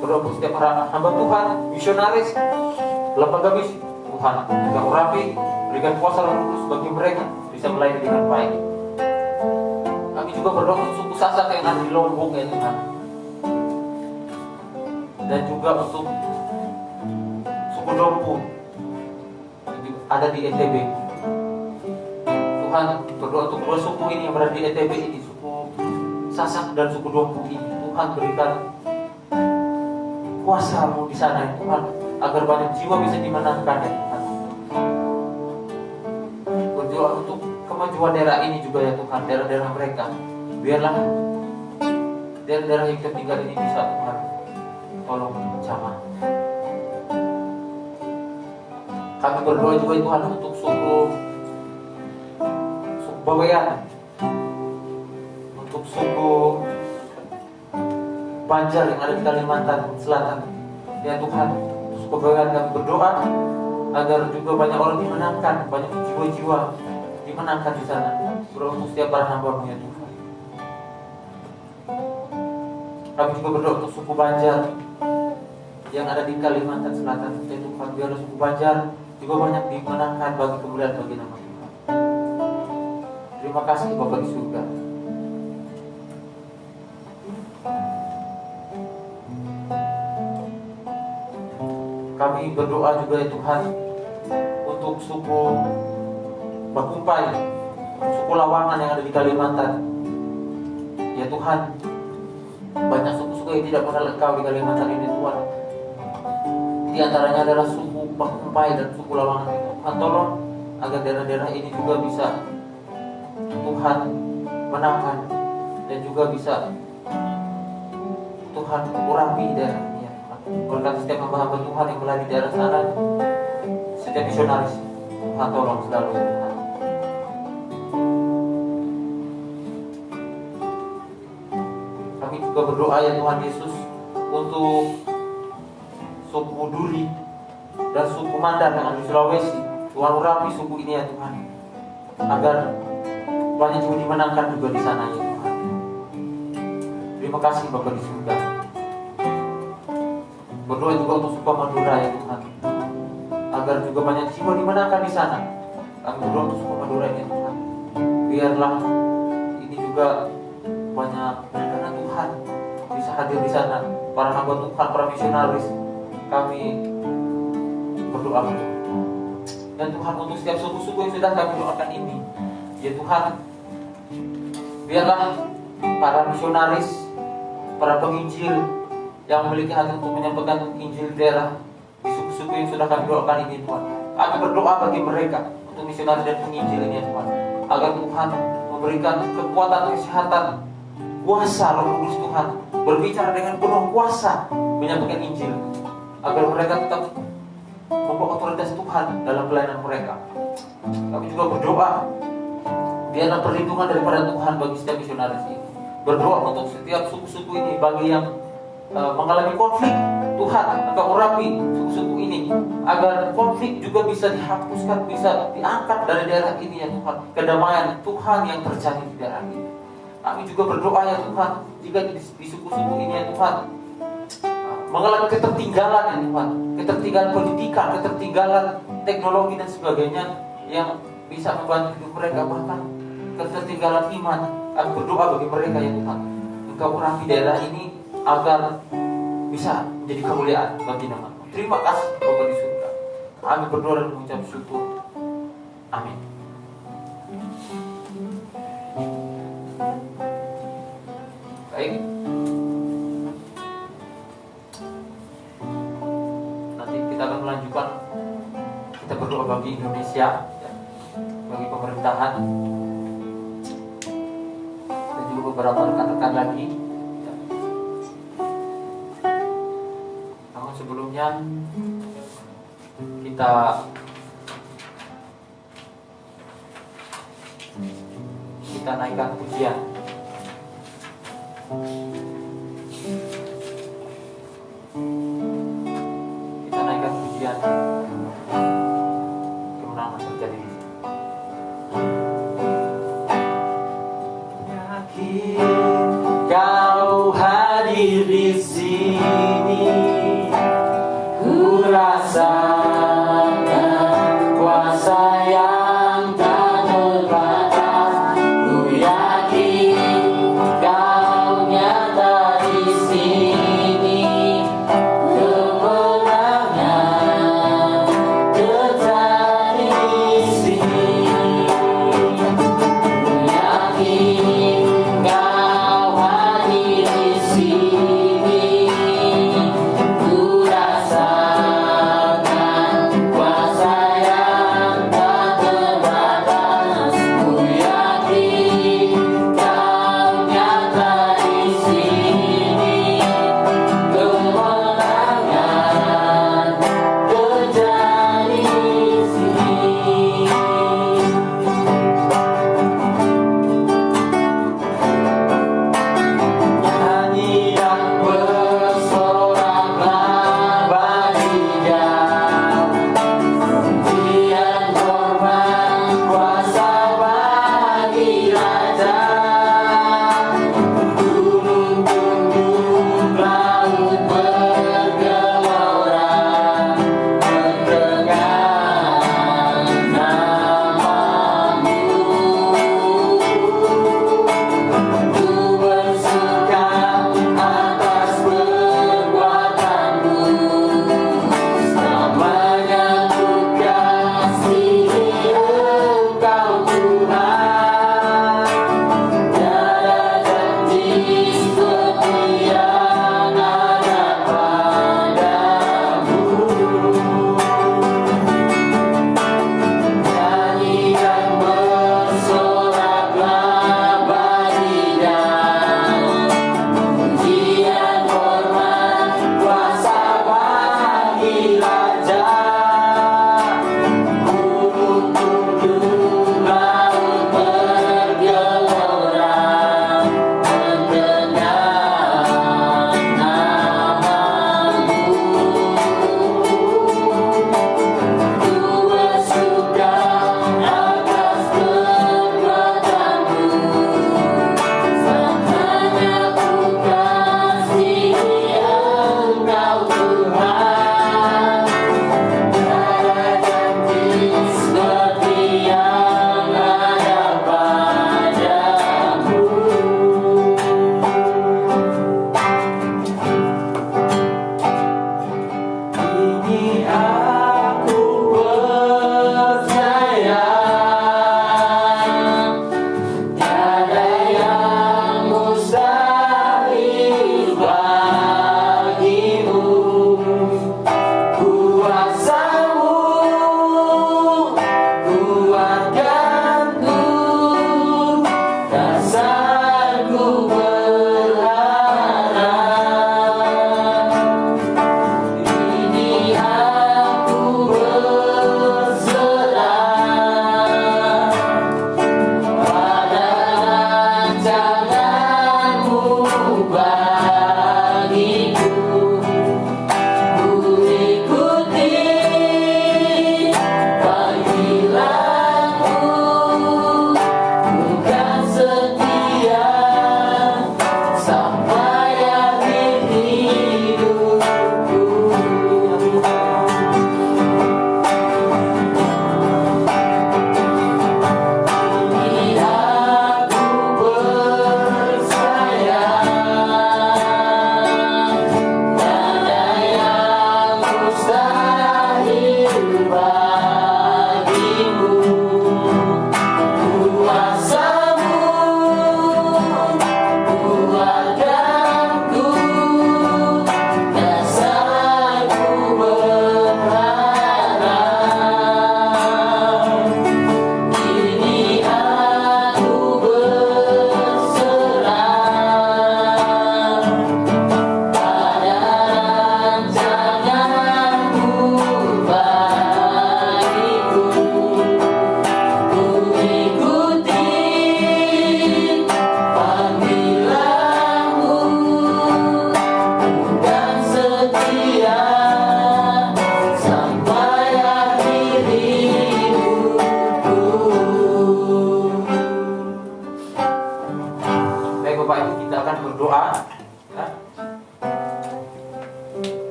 Berdoa untuk setiap hamba Tuhan, misionaris, lembaga misi Tuhan, juga urapi, berikan kuasa Roh Kudus bagi mereka bisa melayani dengan baik. Kami juga berdoa untuk suku Sasak yang ada di Lombok ya Tuhan, dan juga untuk suku Dompu yang ada di ETB. Tuhan, berdoa untuk dua suku ini yang berada di ETB ini, suku Sasak dan suku Dompu ini. Tuhan, berikan kuasa-Mu di sana ya Tuhan, agar banyak jiwa bisa dimenangkan ya Tuhan. Berdoa untuk kemajuan daerah ini juga ya Tuhan, daerah-daerah mereka. Biarlah daerah-daerah yang tertinggal ini bisa Tuhan tolong jamah. Kami berdoa juga ya Tuhan untuk suku Bawean, untuk suku Banjar yang ada di Kalimantan Selatan. Ya Tuhan, suku Bawean kami berdoa agar juga banyak orang dimenangkan, banyak jiwa-jiwa dimenangkan di sana. Berdoa untuk setiap para hamba-Mu ya Tuhan. Kami juga berdoa untuk suku Banjar yang ada di Kalimantan Selatan. Ya Tuhan, biarlah suku Banjar juga banyak dimenangkan bagi kemuliaan bagi nama Tuhan. Terima kasih Bapa di surga. Kami berdoa juga ya Tuhan untuk suku Bakumpai, suku Lawangan yang ada di Kalimantan. Ya Tuhan, banyak suku-suku yang tidak mengenal Engkau di Kalimantan ini Tuhan. Di antaranya adalah suku Bakumpai dan suku Lawangan itu. Tuhan, tolong agar daerah-daerah ini juga bisa Tuhan menangkan dan juga bisa Tuhan urapi daerah ini ya Tuhan. Berkati setiap hamba-hamba Tuhan yang melayani di daerah sana, setiap misionaris, Tuhan tolong selalu ya Tuhan. Kami juga berdoa ya Tuhan Yesus untuk suku Duri dan suku Mandar yang ada di Sulawesi. Tuhan urapi suku ini ya Tuhan, agar banyak juga dimenangkan juga di sana ya Tuhan. Terima kasih Bapa di surga. Berdoa juga untuk suku Madura ya Tuhan, agar juga banyak jiwa dimenangkan di sana. Kami berdoa untuk suku Madura ya Tuhan. Biarlah ini juga banyak karena Tuhan bisa hadir di sana. Para hamba Tuhan, para misionaris, kami berdoa untuk dan Tuhan untuk setiap suku-suku yang sudah kami doakan ini. Ya Tuhan, biarlah para misionaris, para penginjil yang memiliki hati untuk menyampaikan Injil daerah di suku-suku yang sudah kami doakan ini Tuhan. Kami berdoa bagi mereka, untuk misionaris dan penginjil ini Tuhan, agar Tuhan memberikan kekuatan, kesehatan, kuasa Roh Kudus Tuhan, berbicara dengan penuh kuasa menyampaikan Injil, agar mereka tetap membawa otoritas Tuhan dalam pelayanan mereka. Kami juga berdoa biarlah perlindungan daripada Tuhan bagi setiap misionaris ini. Berdoa untuk setiap suku-suku ini, bagi yang mengalami konflik, Tuhan Engkau urapi suku-suku ini agar konflik juga bisa dihapuskan, bisa diangkat dari daerah ini ya Tuhan. Kedamaian Tuhan yang terjadi di daerah ini. Kami juga berdoa ya Tuhan, jika di suku-suku ini ya Tuhan mengalami ketertinggalan ya Tuhan, ketertinggalan pendidikan, ketertinggalan teknologi dan sebagainya yang bisa membantu hidup mereka, bahkan ketertinggalan iman. Kami berdoa bagi mereka ya Tuhan, Engkau urapi daerah ini agar bisa menjadi kemuliaan bagi nama. Terima kasih Bapa di surga. Kami berdoa dan mengucap syukur. Amin. Baik. Nanti kita akan melanjutkan. Kita berdoa bagi Indonesia, ya, bagi pemerintahan, dan juga beberapa rekan-rekan lagi. Ya. Namun sebelumnya kemudian kita naikkan pujian. Kita naikkan pujian. Kemenangan terjadi di sini. Yakin kau hadir di sini, ku rasakan kuasa yang tak terbatas. Ku yakin kau nyata di sini, kemenangan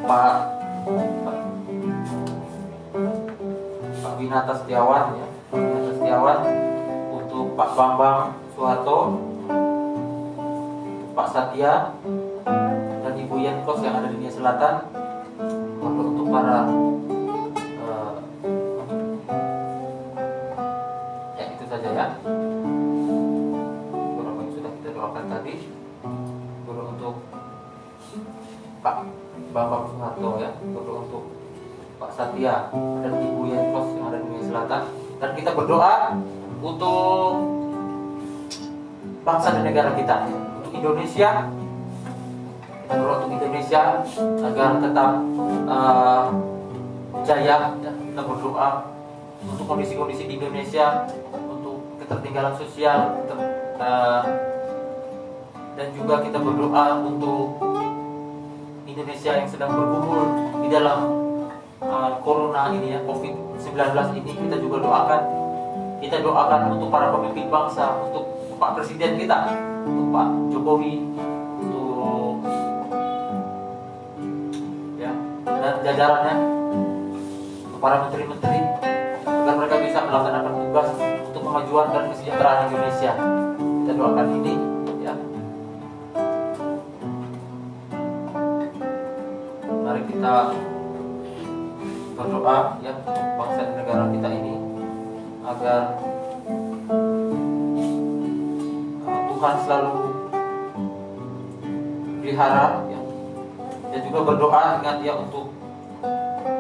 Pak Winata Setiawan ya, Pak Winata Setiawan, untuk Pak Bambang Soeharto, Pak Satya, dan Ibu Yenkos yang ada di Nia Selatan, untuk para ya itu saja ya. Beberapa yang sudah kita doakan tadi, untuk Pak Bambang Soeharto ya, untuk Pak Satya dan Ibu Yenkos yang ada di Nia Selatan, dan kita berdoa untuk bangsa dan negara kita, untuk Indonesia. Kita berdoa untuk Indonesia agar tetap jaya. Kita berdoa untuk kondisi-kondisi di Indonesia, untuk ketertinggalan sosial, dan juga kita berdoa untuk Indonesia yang sedang bergumul di dalam corona ini ya, COVID-19 ini. Kita juga doakan untuk para pemimpin bangsa, untuk Pak Presiden kita, untuk Pak Jokowi, untuk ya, dan jajarannya, untuk para menteri-menteri, agar mereka bisa melaksanakan tugas untuk kemajuan dan kesejahteraan Indonesia. Kita doakan ini ya. Mari kita berdoa ya untuk bangsa dan negara kita ini, agar Tuhan selalu pelihara ya. Dan juga berdoa ingat ya untuk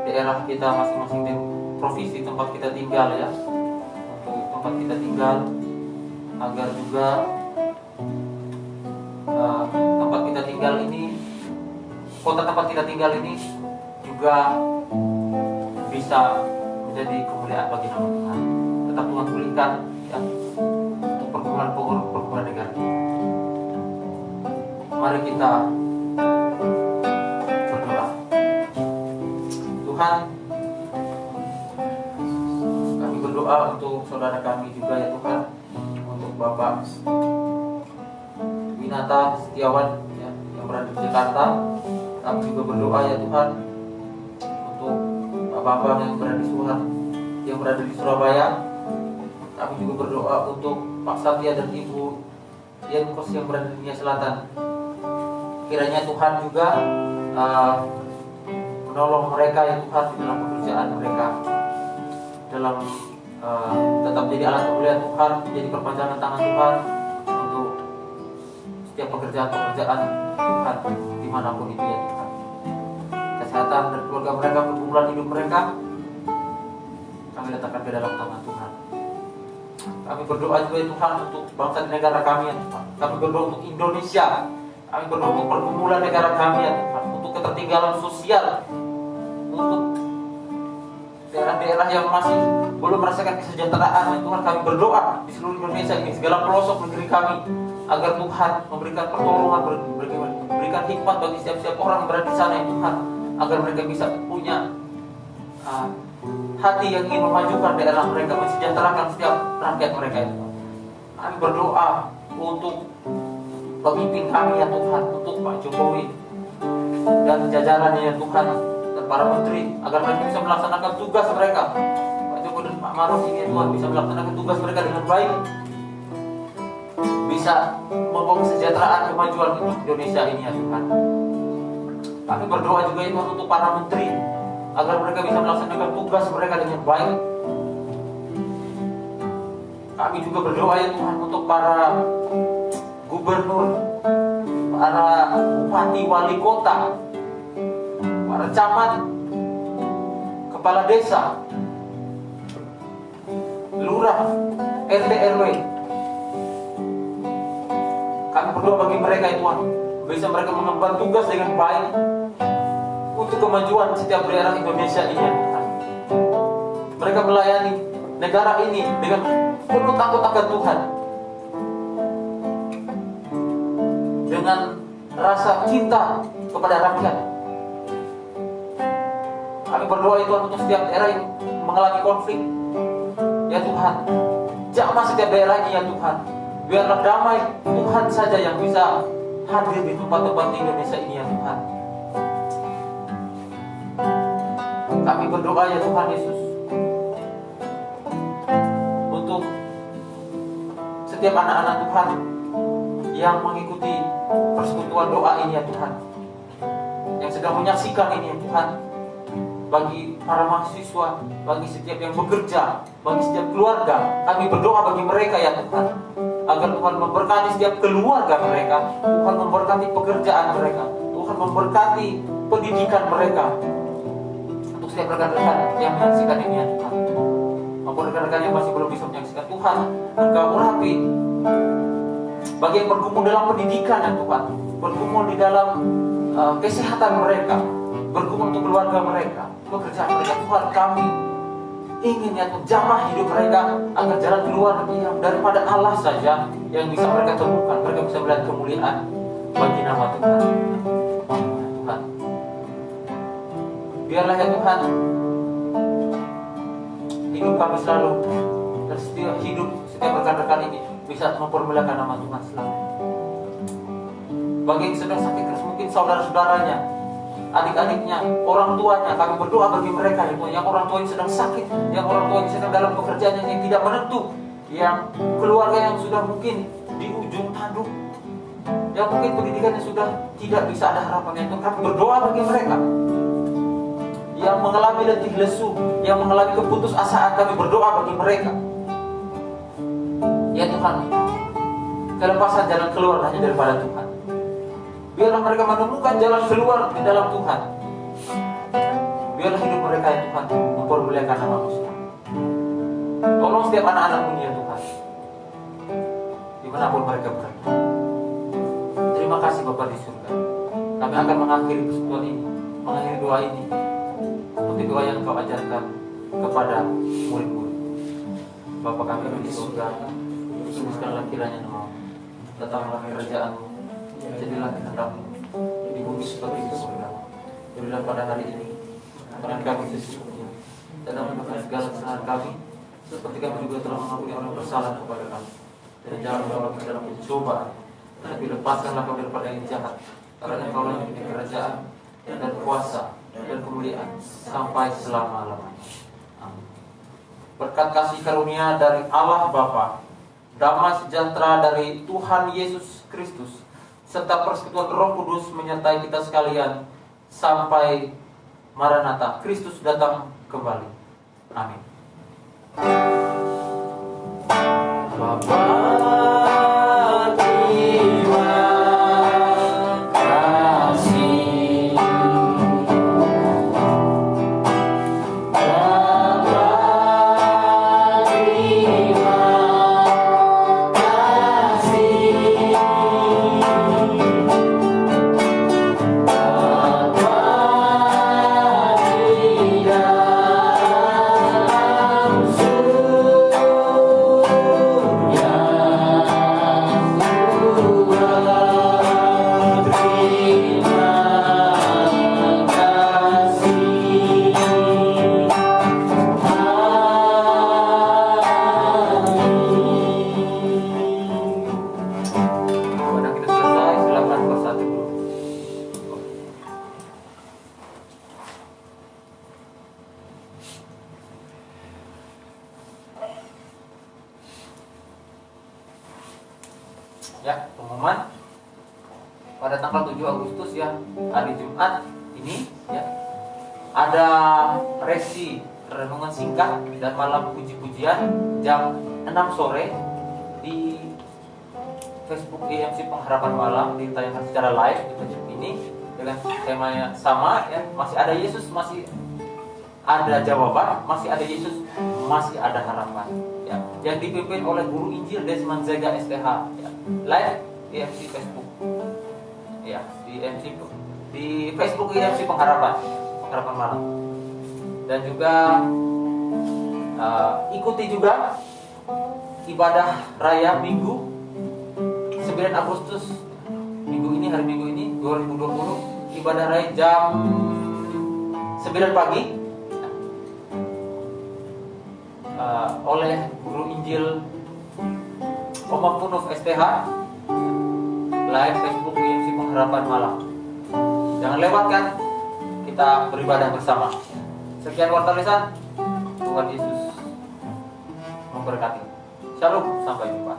daerah kita masing-masing, di provinsi tempat kita tinggal ya, untuk tempat kita tinggal, agar juga tempat kita tinggal ini, kota tempat kita tinggal ini juga bisa menjadi kemuliaan bagi nama Tuhan. Tetap Tuhan pulihkan ya, untuk pergumulan negara. Mari kita berdoa. Tuhan, kami berdoa untuk saudara kami juga ya Tuhan, untuk Bapak Winata Setiawan ya, yang berada di Jakarta. Kami juga berdoa ya Tuhan untuk Pak Bambang yang berada di Surabaya. Kami juga berdoa untuk Pak Satya dan Ibu Yenkos yang berada di Nia Selatan. Kiranya Tuhan juga menolong mereka ya Tuhan di dalam pekerjaan mereka, dalam tetap jadi alat kemuliaan Tuhan, menjadi perpanjangan tangan Tuhan untuk setiap pekerjaan-pekerjaan Tuhan dimanapun itu ya Tuhan. Kesehatan dan keluarga mereka, pergumulan hidup mereka, kami letakkan ke dalam tangan Tuhan. Kami berdoa juga ya Tuhan untuk bangsa dan negara kami ya Tuhan. Kami berdoa untuk Indonesia. Kami berdoa untuk pergumulan negara kami ya Tuhan, untuk ketertinggalan sosial, untuk daerah-daerah yang masih belum merasakan kesejahteraan ya Tuhan. Kami berdoa di seluruh Indonesia ini, segala pelosok negeri kami, agar Tuhan memberikan pertolongan, memberikan hikmat bagi setiap orang yang berada di sana ya Tuhan, agar mereka bisa punya hati yang ingin memajukan daerah mereka, mensejahterakan setiap rakyat mereka ya Tuhan. Kami berdoa untuk pemimpin kami ya Tuhan, untuk Pak Jokowi dan jajarannya ya Tuhan, dan para menteri, agar mereka bisa melaksanakan tugas mereka. Pak Jokowi dan Pak Maruf ini ya Tuhan bisa melaksanakan tugas mereka dengan baik, bisa membawa kesejahteraan, kemajuan untuk Indonesia ini ya Tuhan. Kami berdoa juga ya Tuhan untuk para menteri, agar mereka bisa melaksanakan tugas mereka dengan baik. Kami juga berdoa ya Tuhan untuk para gubernur, para bupati, wali kota, para camat, kepala desa, lurah, RT RW. Kami berdoa bagi mereka ya Tuhan, bisa mereka mengemban tugas dengan baik untuk kemajuan setiap daerah Indonesia ini ya Tuhan. Mereka melayani negara ini dengan penuh takut akan Tuhan, dengan rasa cinta kepada rakyat. Kami berdoa itu untuk setiap daerah yang mengalami konflik ya Tuhan, jamah setiap daerah ini ya Tuhan. Biarlah damai Tuhan saja yang bisa hadir di tempat-tempat di Indonesia ini ya Tuhan. Kami berdoa ya Tuhan Yesus, untuk setiap anak-anak Tuhan yang mengikuti persekutuan doa ini ya Tuhan, yang sedang menyaksikan ini ya Tuhan, bagi para mahasiswa, bagi setiap yang bekerja, bagi setiap keluarga, kami berdoa bagi mereka ya Tuhan, agar Tuhan memberkati setiap keluarga mereka, Tuhan memberkati pekerjaan mereka, Tuhan memberkati pendidikan mereka. Untuk setiap rekan-rekan yang menyaksikan ini ya Tuhan, maupun rekan-rekan yang masih belum bisa menyaksikan, Tuhan Engkau urapi bagi yang bergumul dalam pendidikan ya Tuhan, bergumul di dalam kesehatan mereka, bergumul untuk keluarga mereka, pekerjaan mereka. Tuhan, kami ingin ya Tuhan, jamah hidup mereka agar jalan keluar yang daripada Allah saja yang bisa mereka temukan, mereka bisa melihat kemuliaan bagi nama Tuhan. Tuhan, biarlah ya Tuhan, hidup kami selalu dan setiap rekan-rekan ini bisa mempermuliakan nama Tuhan selalu. Bagi yang sedang sakit keras, mungkin saudara-saudaranya, adik-adiknya, orang tuanya, kami berdoa bagi mereka ya Tuhan, yang orang tua yang sedang sakit, yang orang tua yang sedang dalam pekerjaan yang tidak menentu, yang keluarga yang sudah mungkin di ujung tanduk, yang mungkin pendidikannya sudah tidak bisa ada harapan ya Tuhan. Kami berdoa bagi mereka yang mengalami letih lesu, yang mengalami keputusasaan, kami berdoa bagi mereka ya Tuhan, kelepasan jalan keluar hanya daripada Tuhan. Biarlah mereka menemukan jalan keluar di dalam Tuhan. Biarlah hidup mereka ya Tuhan mempermuliakan nama-Mu Tuhan. Tolong setiap anak-anak-Mu ya Tuhan, dimanapun mereka berada. Terima kasih Bapa di surga. Kami akan mengakhiri persekutuan ini, mengakhiri doa ini seperti doa yang Kau ajarkan kepada murid-murid. Bapa kami di surga, kuduskanlah kiranya nama-Mu, datanglah kerajaan-Mu, jadilah kehendak-Mu di bumi seperti di surga. Berilah pada hari ini makanan kami secukupnya, dan ampunilah segala kesalahan kami, seperti kami juga telah mengampuni orang bersalah kepada kami. Dan jangan membawa kami dalam pencobaan, tapi lepaskanlah kami daripada yang jahat, karena Engkau yang mempunyai kerajaan dan kuasa dan kemuliaan sampai selama-lamanya. Amin. Berkat kasih karunia dari Allah Bapa, damai sejahtera dari Tuhan Yesus Kristus, serta persekutuan Roh Kudus menyertai kita sekalian sampai Maranatha, Kristus datang kembali. Amin. Bapa, terima kasih. Bapa, terima kasih. Pada kita selesai, silakan bersatu dulu. Ya, pengumuman pada tanggal 7 Agustus ya, hari Jumat ini ya, ada resi renungan singkat dan malam puji-pujian jam 6 sore di Facebook EMC Pengharapan Malam, ditayangkan secara live di Facebook ini dengan tema yang sama ya, masih ada Yesus, masih ada jawaban, masih ada Yesus, masih ada harapan ya, yang dipimpin oleh Guru Injil Desmond Zega STH ya. Live EMC Facebook ya, di Facebook EMC Pengharapan Malam. Dan juga ikuti juga ibadah raya Minggu 9 Agustus, hari Minggu ini 2020, ibadah raya jam 9 pagi oleh Guru Injil Oma Punuf STH, live Facebook EMC Pengharapan Malam. Jangan lewatkan, kita beribadah bersama. Sekian warta lisan. Tuhan Yesus memberkati. Shalom, sampai jumpa.